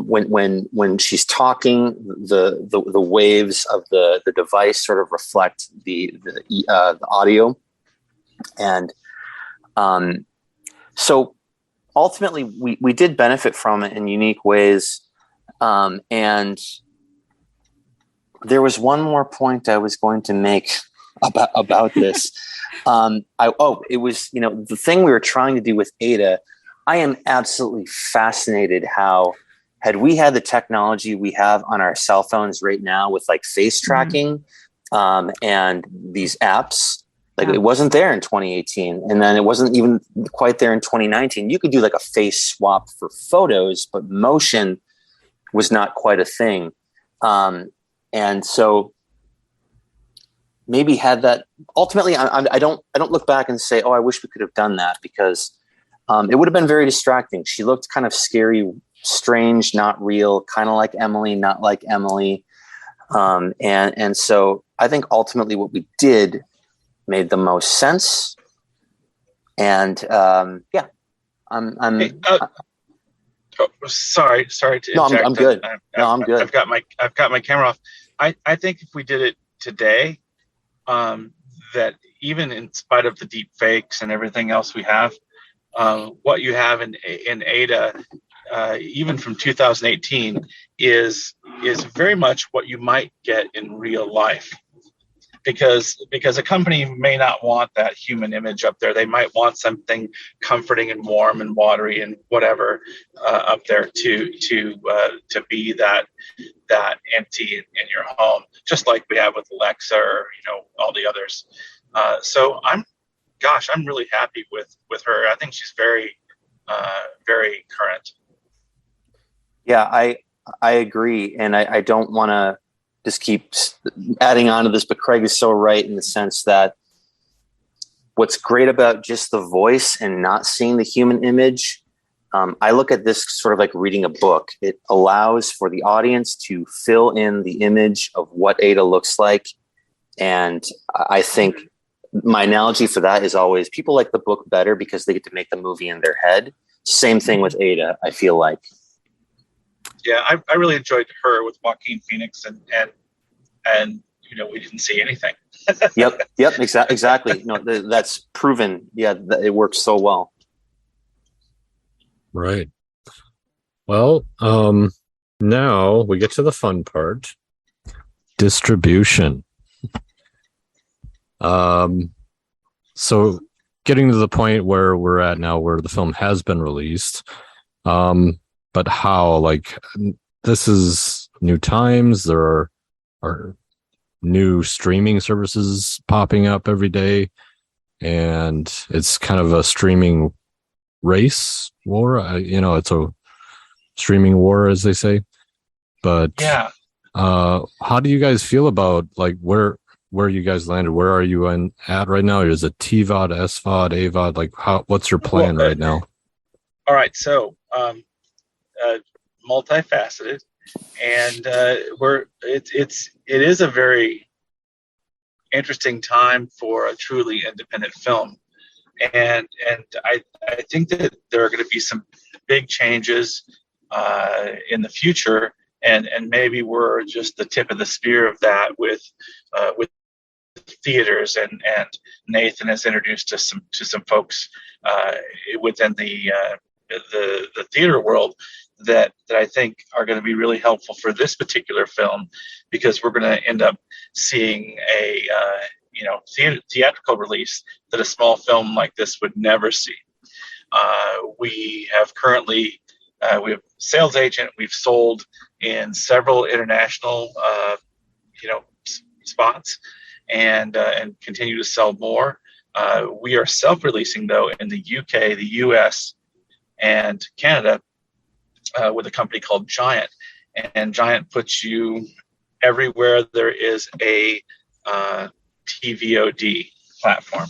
when she's talking, the waves of the device sort of reflect the audio, and so ultimately we did benefit from it in unique ways. And there was one more point I was going to make about this. It was, the thing we were trying to do with Ada. I am absolutely fascinated how, had we had the technology we have on our cell phones right now with like face tracking, and these apps, like it wasn't there in 2018. And then it wasn't even quite there in 2019. You could do like a face swap for photos, but motion was not quite a thing. And so maybe had that ultimately, I don't look back and say, oh, I wish we could have done that, because it would have been very distracting. She looked kind of scary, strange, not real, kind of like Emily, not like Emily. And so I think ultimately what we did made the most sense. And I'm Hey, sorry to no, interject. I'm good. I'm good. I've got my camera off. I think if we did it today, that even in spite of the deep fakes and everything else we have, what you have in Ada, even from 2018, is very much what you might get in real life. Because a company may not want that human image up there. They might want something comforting and warm and watery and whatever up there to be that empty in your home, just like we have with Alexa or all the others. So I'm really happy with her. I think she's very very current. Yeah, I agree, and I don't want to just keep adding on to this, but Craig is so right in the sense that what's great about just the voice and not seeing the human image, I look at this sort of like reading a book. It allows for the audience to fill in the image of what Ada looks like. And I think my analogy for that is always people like the book better because they get to make the movie in their head. Same thing with Ada, I feel like. Yeah, I really enjoyed her with Joaquin Phoenix, and we didn't see anything. Yep, exactly. No, that's proven. Yeah, it works so well. Right. Well, now we get to the fun part: distribution. So getting to the point where we're at now, where the film has been released. But how? Like, this is new times. There are new streaming services popping up every day, and it's kind of a streaming race war. It's a streaming war, as they say. But yeah, how do you guys feel about like where you guys landed? Where are you at right now? Is it TVOD, SVOD, AVOD? Like, what's your plan right now? All right, so multifaceted, and it is a very interesting time for a truly independent film, and I think that there are going to be some big changes in the future, and maybe we're just the tip of the spear of that with theaters, and Nathan has introduced us to some folks within the theater world that I think are going to be really helpful for this particular film, because we're going to end up seeing a theatrical release that a small film like this would never see. We have currently we have sales agent. We've sold in several international spots, and continue to sell more. We are self-releasing though in the UK, the US, and Canada with a company called Giant, and Giant puts you everywhere there is a TVOD platform.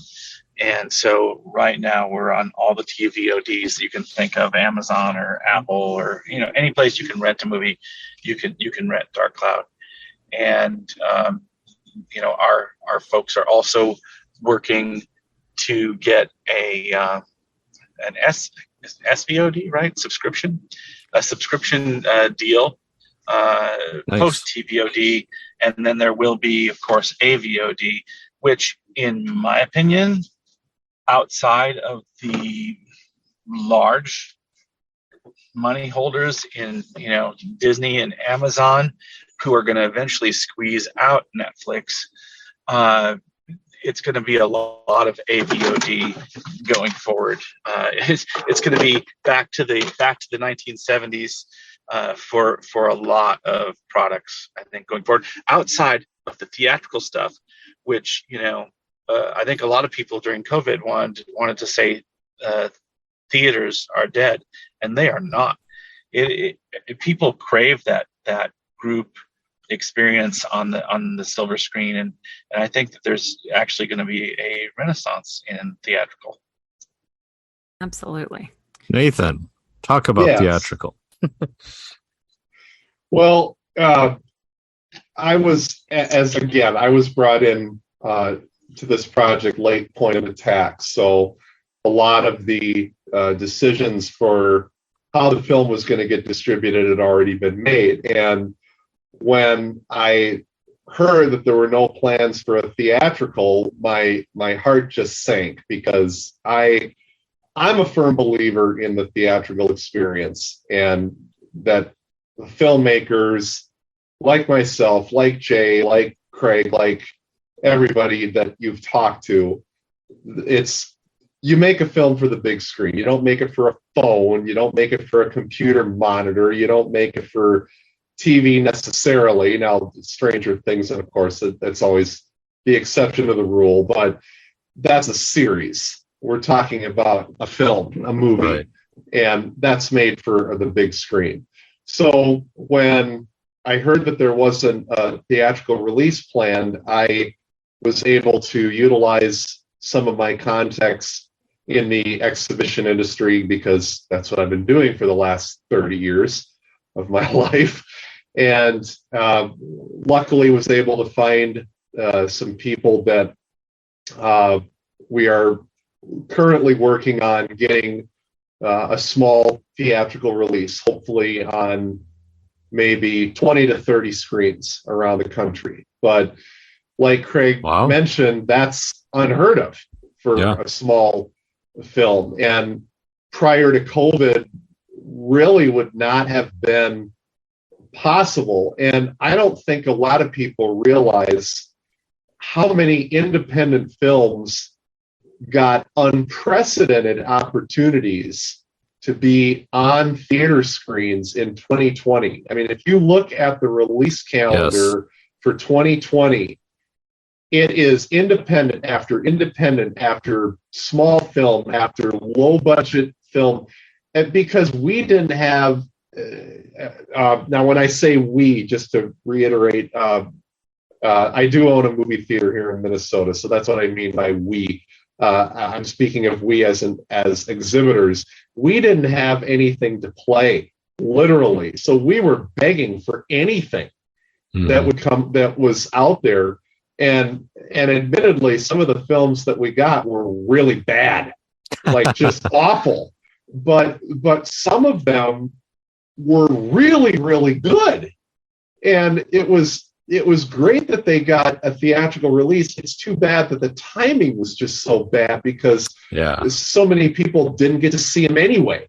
And so right now we're on all the TVODs that you can think of, Amazon or Apple, or any place you can rent a movie, you can rent Dark Cloud. And our folks are also working to get an SVOD, right? A subscription deal Nice. post TVOD, and then there will be, of course, AVOD, which, in my opinion, outside of the large money holders in Disney and Amazon, who are going to eventually squeeze out Netflix, it's going to be a lot of AVOD going forward. It's going to be back to the 1970s for a lot of products, I think, going forward, outside of the theatrical stuff, which I think a lot of people during COVID wanted to say theaters are dead, and they are not. People crave that group experience on the silver screen, and I think that there's actually going to be a renaissance in theatrical. Absolutely. Nathan, talk about Yes. theatrical. Well, I was brought in to this project late point of attack, so a lot of the decisions for how the film was going to get distributed had already been made. And when I heard that there were no plans for a theatrical, my heart just sank, because I'm a firm believer in the theatrical experience, and that the filmmakers like myself, like Jay, like Craig, like everybody that you've talked to, you make a film for the big screen. You don't make it for a phone. You don't make it for a computer monitor. You don't make it for TV necessarily. Now, Stranger Things, and of course, that's always the exception to the rule, but that's a series. We're talking about a film, a movie, Right. and that's made for the big screen. So when I heard that there wasn't a theatrical release planned, I was able to utilize some of my contacts in the exhibition industry, because that's what I've been doing for the last 30 years of my life. And luckily was able to find some people that we are currently working on getting a small theatrical release, hopefully on maybe 20 to 30 screens around the country. But like Craig mentioned, that's unheard of for a small film. And prior to COVID, really would not have been possible. And I don't think a lot of people realize how many independent films got unprecedented opportunities to be on theater screens in 2020. I mean, if you look at the release calendar for 2020, it is independent after small film, after low budget film. And because we didn't have, now when I say we, just to reiterate, I do own a movie theater here in Minnesota, so that's what I mean by we. I'm speaking of we as exhibitors. We didn't have anything to play, literally. So we were begging for anything that would come, that was out there. And admittedly, some of the films that we got were really bad, like just awful. But some of them were really, really good. And it was great that they got a theatrical release. It's too bad that the timing was just so bad, because so many people didn't get to see them anyway.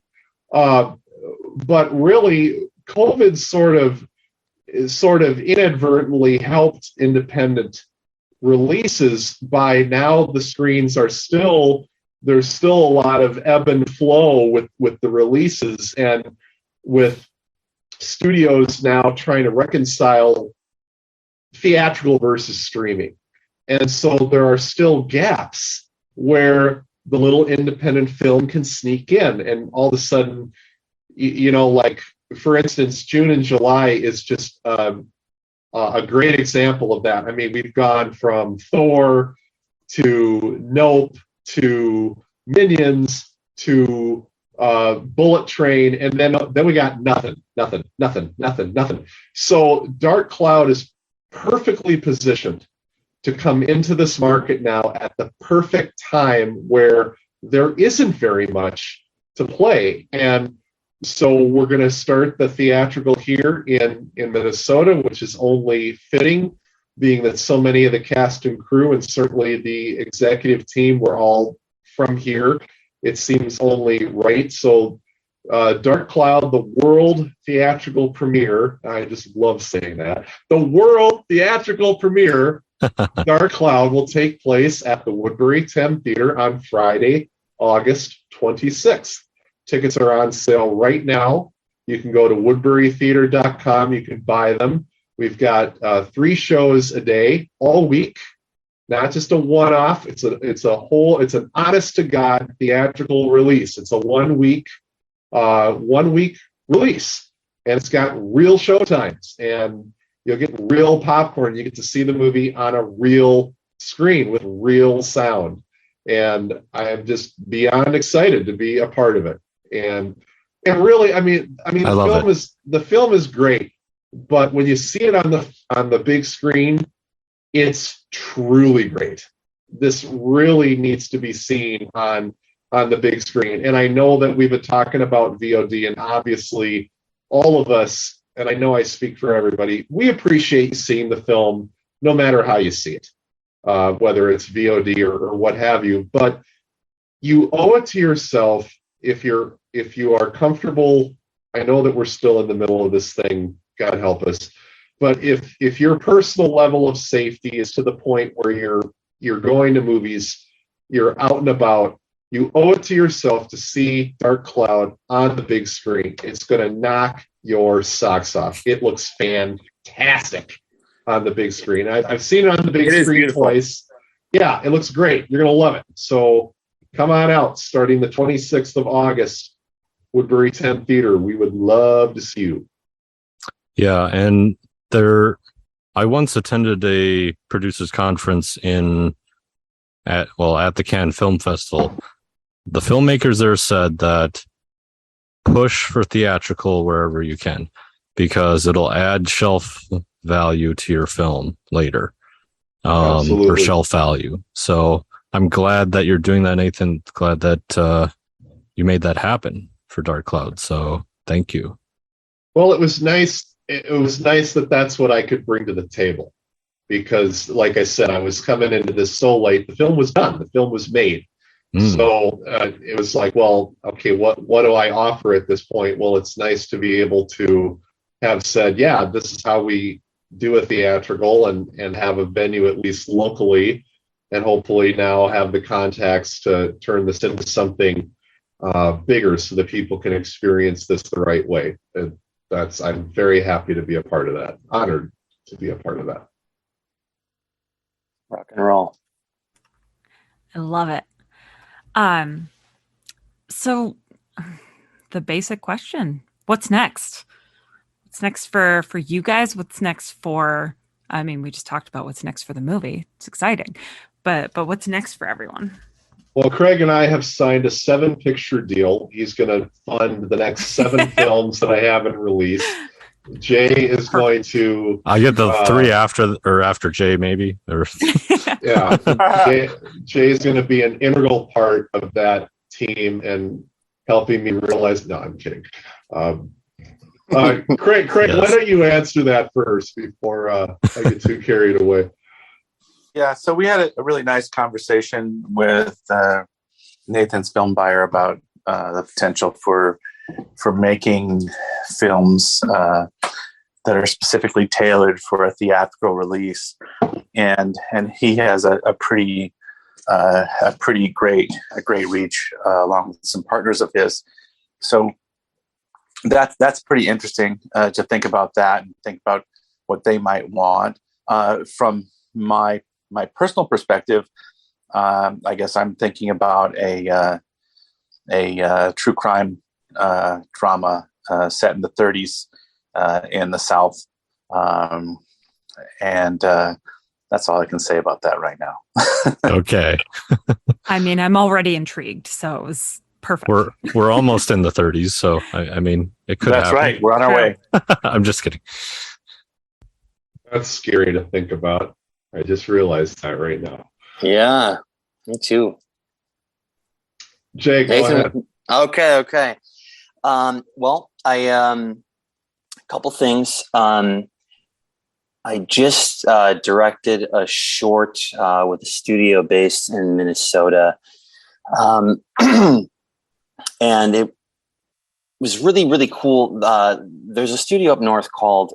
But really, COVID sort of inadvertently helped independent releases. By now, the screens are there's still a lot of ebb and flow with the releases, and with studios now trying to reconcile theatrical versus streaming. And so there are still gaps where the little independent film can sneak in, and all of a sudden, like, for instance, June and July is just a great example of that. I mean, we've gone from Thor to Nope to Minions to Bullet Train, and then we got nothing. So Dark Cloud is perfectly positioned to come into this market now at the perfect time where there isn't very much to play. And so we're going to start the theatrical here in Minnesota, which is only fitting, being that so many of the cast and crew, and certainly the executive team, were all from here. It seems only right. So Dark Cloud, the world theatrical premiere, I just love saying that, the world theatrical premiere, Dark Cloud, will take place at the Woodbury 10 Theater on Friday, August 26th. Tickets are on sale right now. You can go to woodburytheater.com. You can buy them. We've got 3 shows a day all week, not just a one-off. It's an honest to God theatrical release. It's a one week release, and it's got real showtimes. And You'll get real popcorn. You get to see the movie on a real screen with real sound. And I am just beyond excited to be a part of it. And really, I mean, the film is great, but when you see it on the big screen, it's truly great. This really needs to be seen on the big screen. And I know that we've been talking about VOD, and obviously all of us, and I know I speak for everybody, we appreciate seeing the film no matter how you see it, whether it's VOD or what have you. But you owe it to yourself if you are comfortable. I know that we're still in the middle of this thing, God help us. But if your personal level of safety is to the point where you're going to movies, you're out and about, you owe it to yourself to see Dark Cloud on the big screen. It's going to knock your socks off. It looks fantastic on the big screen. I've seen it on the big screen twice. Yeah, it looks great. You're going to love it. So come on out starting the 26th of August, Woodbury 10 Theater. We would love to see you. Yeah, and I once attended a producers conference at the Cannes Film Festival. The filmmakers there said that push for theatrical wherever you can, because it'll add shelf value to your film later, or shelf value. So I'm glad that you're doing that, Nathan. Glad that you made that happen for Dark Cloud. So thank you. Well, it was nice. It was nice that that's what I could bring to the table, because, like I said, I was coming into this so late. The film was done. The film was made. So it was like, well, okay, what do I offer at this point? Well, it's nice to be able to have said, yeah, this is how we do a theatrical, and have a venue at least locally, and hopefully now have the contacts to turn this into something bigger so that people can experience this the right way. And I'm very happy to be a part of that. Honored to be a part of that. Rock and roll. I love it. So the basic question, what's next? What's next for you guys? What's next for, I mean, we just talked about what's next for the movie. It's exciting, but what's next for everyone? Well, Craig and I have signed a 7-picture deal. He's going to fund the next 7 films that I haven't released. Jay is going to. I get the 3 after Jay, maybe. Or yeah, Jay is going to be an integral part of that team and helping me realize. No, I'm kidding. Craig, yes. Why don't you answer that first before I get too carried away? Yeah, so we had a really nice conversation with Nathan's film buyer about the potential for making films that are specifically tailored for a theatrical release, and he has a pretty great reach along with some partners of his. So that's pretty interesting to think about that and think about what they might want. From my personal perspective, I guess I'm thinking about a true crime drama set in the 30s in the South, and that's all I can say about that right now. Okay. I mean, I'm already intrigued, so it was perfect. We're almost in the 30s, so I mean, it could. That's happen. right. We're on our way. I'm just kidding. That's scary to think about. I just realized that right now. Yeah, me too. Jake, go ahead. Okay. Well, a couple things. I just directed a short with a studio based in Minnesota. And it was really, really cool. There's a studio up north called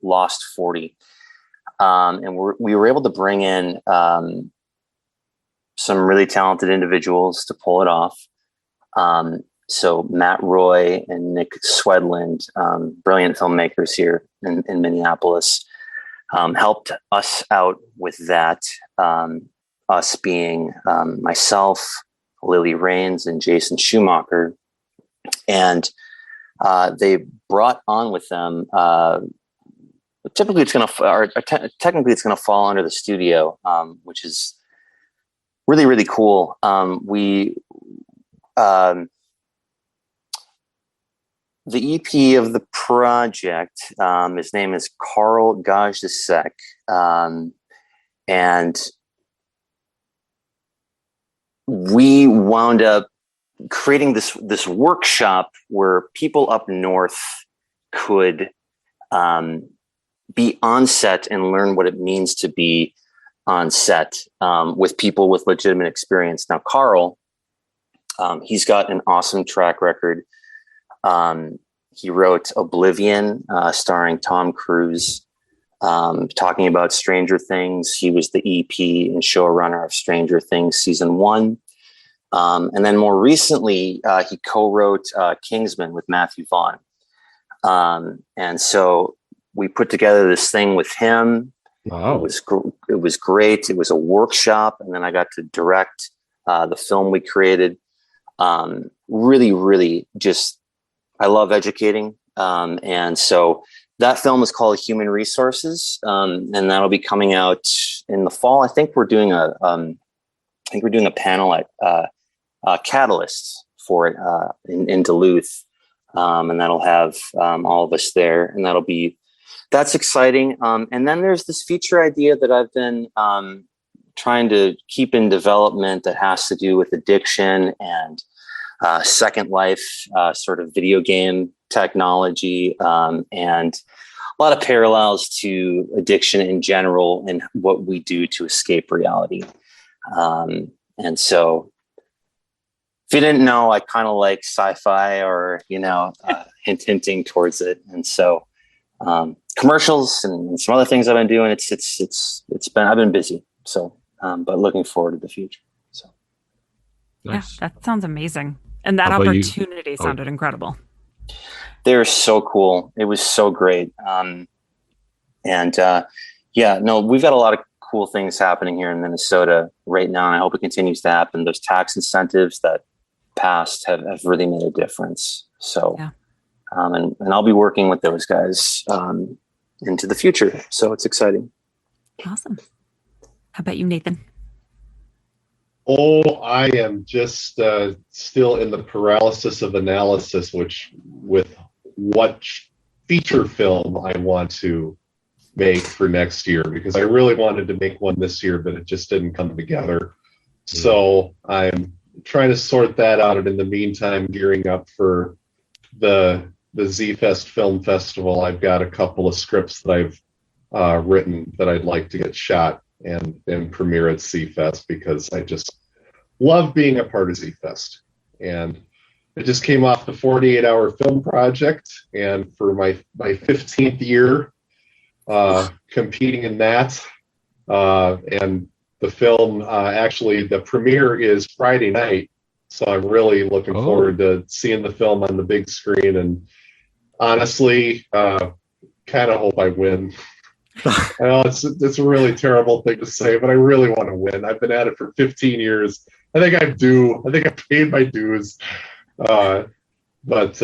Lost 40. And we were able to bring in some really talented individuals to pull it off. So Matt Roy and Nick Swedland, brilliant filmmakers here in Minneapolis, helped us out with that. Us being myself, Lily Rains, and Jason Schumacher. And they brought on with them typically it's going to, technically it's going to fall under the studio, which is really, really cool. The EP of the project, his name is Carl Gajdasek, and we wound up creating this workshop where people up north could be on set and learn what it means to be on set with people with legitimate experience. Now, Carl, he's got an awesome track record. He wrote Oblivion, starring Tom Cruise, talking about Stranger Things. He was the EP and showrunner of Stranger Things season 1. And then more recently, he co-wrote Kingsman with Matthew Vaughn. And so we put together this thing with him. Wow. It was great. It was a workshop. And then I got to direct the film we created. Really, really just, I love educating. And so that film is called Human Resources. And that'll be coming out in the fall. I think we're doing a panel at Catalyst for it in Duluth. And that'll have all of us there, and that's exciting. And then there's this feature idea that I've been trying to keep in development that has to do with addiction and Second Life, sort of video game technology, and a lot of parallels to addiction in general and what we do to escape reality. And so if you didn't know, I kind of like sci-fi or, hinting towards it. And so commercials and some other things I've been doing, I've been busy. So, but looking forward to the future. So. Nice. Yeah, that sounds amazing. And that opportunity sounded incredible. They're so cool. It was so great. We've got a lot of cool things happening here in Minnesota right now. And I hope it continues to happen. Those tax incentives that passed have really made a difference. So, yeah. And I'll be working with those guys into the future. So it's exciting. Awesome. How about you, Nathan? Oh, I am just still in the paralysis of analysis, with what feature film I want to make for next year, because I really wanted to make one this year, but it just didn't come together. So I'm trying to sort that out, and in the meantime, gearing up for the Z-Fest Film Festival. I've got a couple of scripts that I've written that I'd like to get shot and premiere at Z-Fest, because I just love being a part of Z-Fest. And it just came off the 48-hour film project, and for my 15th year competing in that, and the film, actually the premiere is Friday night, so I'm really looking forward to seeing the film on the big screen. And honestly, kind of hope I win. I know it's a really terrible thing to say, but I really want to win. I've been at it for 15 years. I think I do. I think I paid my dues. Yeah, that's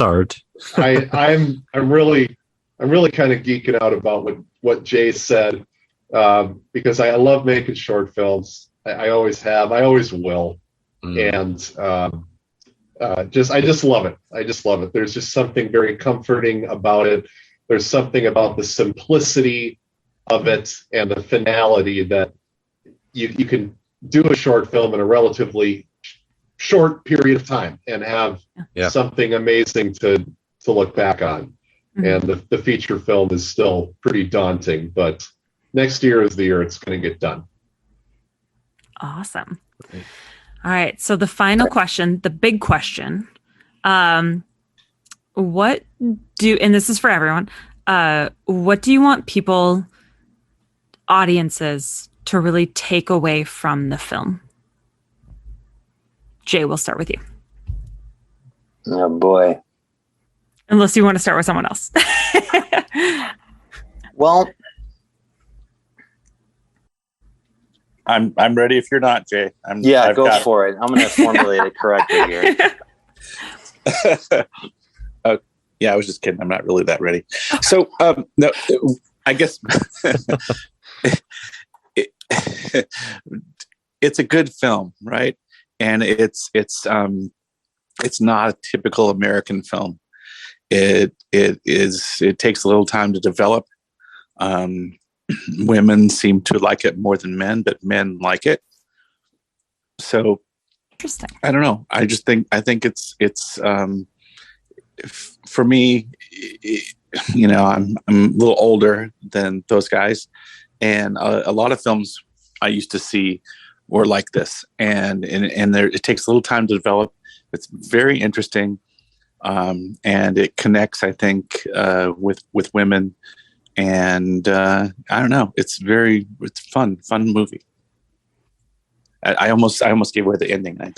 art. I'm really kind of geeking out about what Jay said, because I love making short films. I always have. I always will. And I just love it. I just love it. There's just something very comforting about it. There's something about the simplicity of it and the finality that you can do a short film in a relatively short period of time and have something amazing to look back on. And the feature film is still pretty daunting, but next year is the year it's going to get done. Awesome. All right. So the final question, the big question, and this is for everyone, what do you want people, audiences, to really take away from the film? Jay, we'll start with you. Oh boy. Unless you want to start with someone else. Well, I'm ready if you're not, Jay. Go for it. I'm going to formulate it correctly here. Yeah, I was just kidding. I'm not really that ready. So, no, I guess it, it's a good film, right? And it's not a typical American film. It takes a little time to develop. Women seem to like it more than men, but men like it. So Interesting. I don't know. I think it's for me, I'm a little older than those guys, and a lot of films I used to see were like this, and there it takes a little time to develop. It's very interesting, and it connects, I think, with women, and I don't know. It's fun movie. I almost gave away the ending. I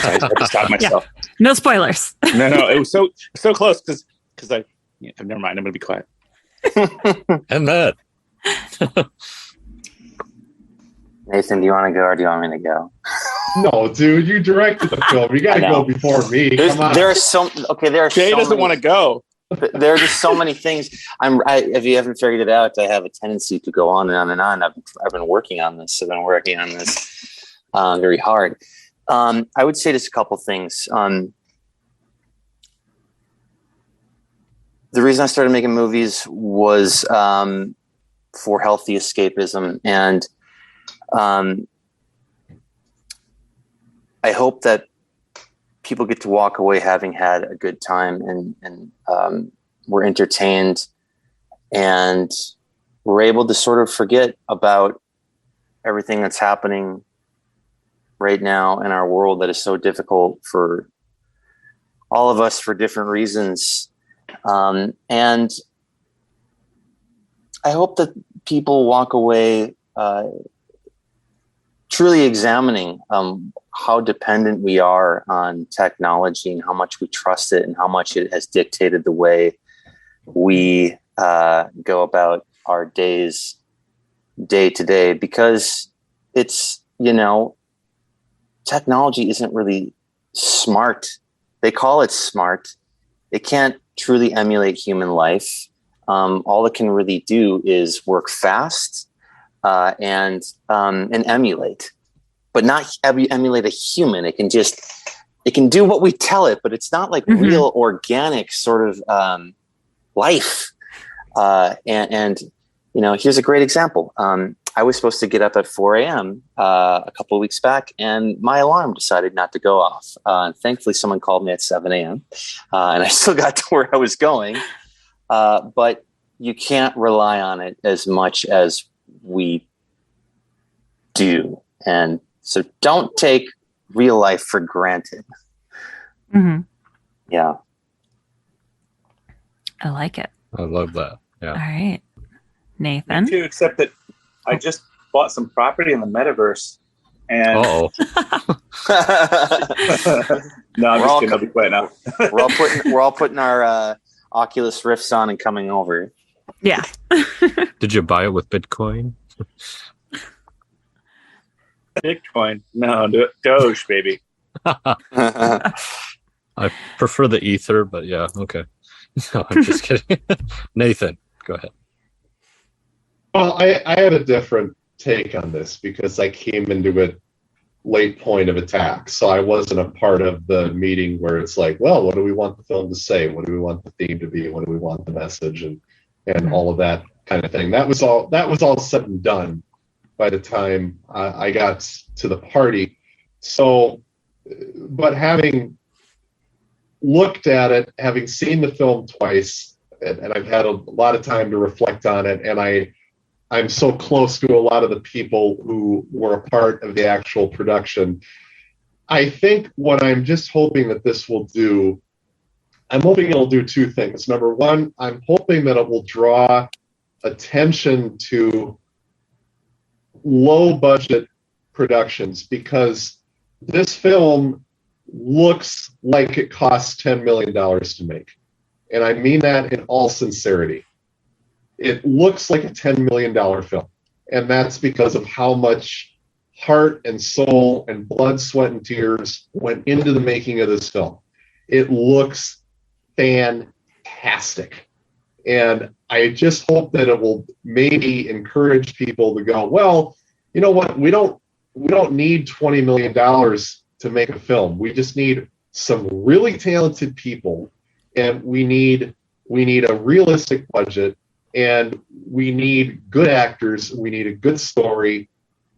had to stop myself. Yeah. No spoilers. No, it was so close because never mind. I'm going to be quiet. And that. Nathan, do you want to go or do you want me to go? No, dude, you directed the film. You got to go before me. Come on. There are so Jay doesn't want to go. There are just so many things. If you haven't figured it out, I have a tendency to go on and on and on. I've been working on this. I've been working on this very hard. I would say just a couple things. The reason I started making movies was for healthy escapism, and I hope that people get to walk away having had a good time and were entertained, and we're able to sort of forget about everything that's happening right now in our world that is so difficult for all of us for different reasons. And I hope that people walk away truly examining how dependent we are on technology and how much we trust it and how much it has dictated the way we go about our days day to day, because it's, technology isn't really smart. They call it smart. It can't truly emulate human life. All it can really do is work fast and emulate, but not emulate a human. It can do what we tell it, but it's not like real organic sort of life. And here's a great example. I was supposed to get up at 4 a.m. A couple of weeks back, and my alarm decided not to go off. Thankfully, someone called me at 7 a.m. And I still got to where I was going. But you can't rely on it as much as we do. And so don't take real life for granted. Mm-hmm. Yeah. I like it. I love that. Yeah. All right. Nathan? Me too, except that I just bought some property in the metaverse. And Uh-oh. No, I'm just kidding. I'll be quiet now. We're all putting our Oculus Rifts on and coming over. Yeah. Did you buy it with Bitcoin? Bitcoin? No, Doge, baby. I prefer the Ether, but yeah, okay. No, I'm just kidding. Nathan, go ahead. Well, I had a different take on this because I came into it late point of attack. So I wasn't a part of the meeting where it's like, well, what do we want the film to say? What do we want the theme to be? What do we want the message and all of that kind of thing. That was all said and done by the time I got to the party. So, but having looked at it, having seen the film twice, and I've had a lot of time to reflect on it, and I'm so close to a lot of the people who were a part of the actual production. I think what I'm just hoping that this will do, I'm hoping it'll do two things. Number one, I'm hoping that it will draw attention to low budget productions, because this film looks like it costs $10 million to make. And I mean that in all sincerity. It looks like a $10 million film. And that's because of how much heart and soul and blood, sweat, and tears went into the making of this film. It looks fantastic. fantastic. And I just hope that it will maybe encourage people to go, well, you know what? We don't need $20 million to make a film. We just need some really talented people, and we need a realistic budget, and we need good actors. We need a good story,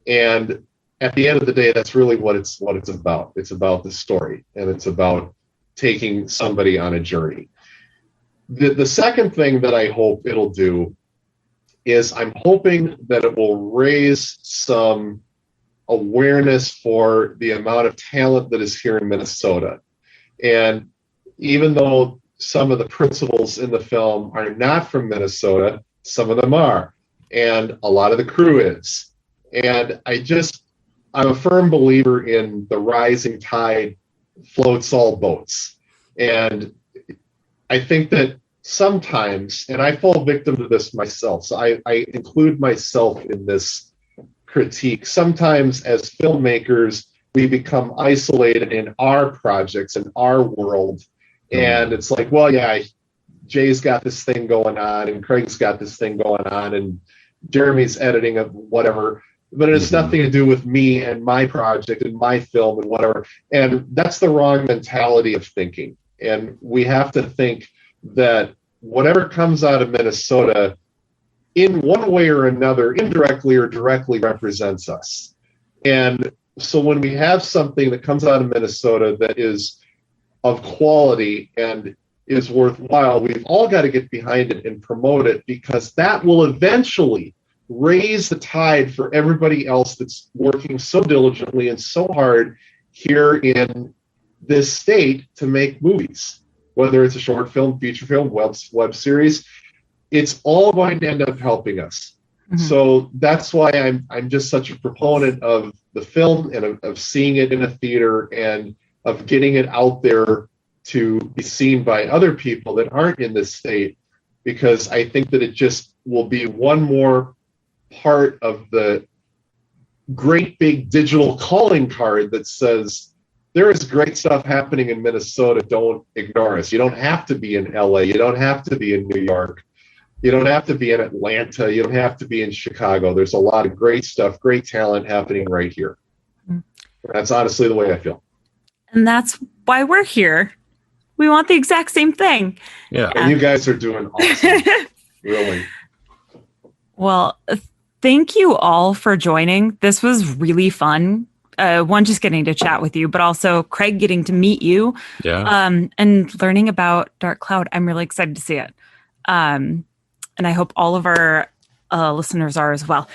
and at the end of the day, that's really what it's about. It's about the story, and it's about taking somebody on a journey. The second thing that I hope it'll do is I'm hoping that it will raise some awareness for the amount of talent that is here in Minnesota. And even though some of the principals in the film are not from Minnesota, some of them are, and a lot of the crew is. And I'm a firm believer in the rising tide floats all boats. And I think that sometimes, and I fall victim to this myself, so I include myself in this critique. Sometimes as filmmakers, we become isolated in our projects, in our world. And it's like, well, yeah, Jay's got this thing going on, and Craig's got this thing going on, and Jeremy's editing of whatever. But it has nothing to do with me and my project and my film and whatever. And that's the wrong mentality of thinking. And we have to think that whatever comes out of Minnesota, in one way or another, indirectly or directly, represents us. And so when we have something that comes out of Minnesota that is of quality and is worthwhile, we've all got to get behind it and promote it, because that will eventually raise the tide for everybody else that's working so diligently and so hard here in this state to make movies, whether it's a short film, feature film, web series. It's all going to end up helping us. Mm-hmm. So that's why I'm just such a proponent of the film and of seeing it in a theater and of getting it out there to be seen by other people that aren't in this state, because I think that it just will be one more part of the great big digital calling card that says there is great stuff happening in Minnesota. Don't ignore us. You don't have to be in LA. You don't have to be in New York. You don't have to be in Atlanta. You don't have to be in Chicago. There's a lot of great stuff, great talent happening right here. That's honestly the way I feel. And that's why we're here. We want the exact same thing. Yeah. And you guys are doing awesome. Really. Well, thank you all for joining. This was really fun. One, just getting to chat with you, but also Craig getting to meet you. Yeah. And learning about Dark Cloud. I'm really excited to see it. And I hope all of our listeners are as well.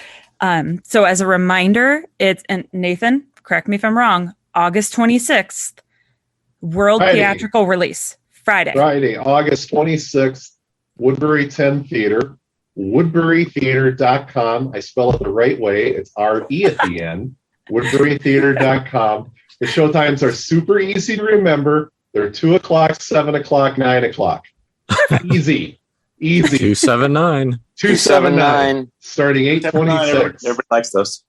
So as a reminder, and Nathan, correct me if I'm wrong, August 26th, world theatrical release. Friday, August 26th, Woodbury 10 Theater, woodburytheater.com. I spell it the right way. It's R-E at the end, woodburytheater.com. The showtimes are super easy to remember. They're 2 o'clock, 7 o'clock, 9 o'clock. Easy. 279. 279. Starting 8:26. Everybody likes those.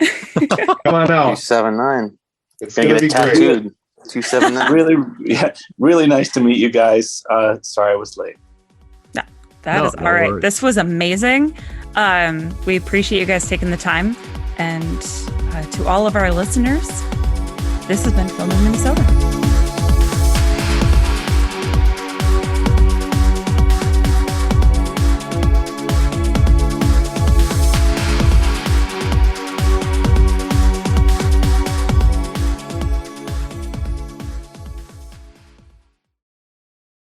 Come on out. 279. It's going to be tattooed. great. 279. Really nice to meet you guys. Sorry I was late. No, that is all right. Worries. This was amazing. We appreciate you guys taking the time. And to all of our listeners, this has been Film in Minnesota.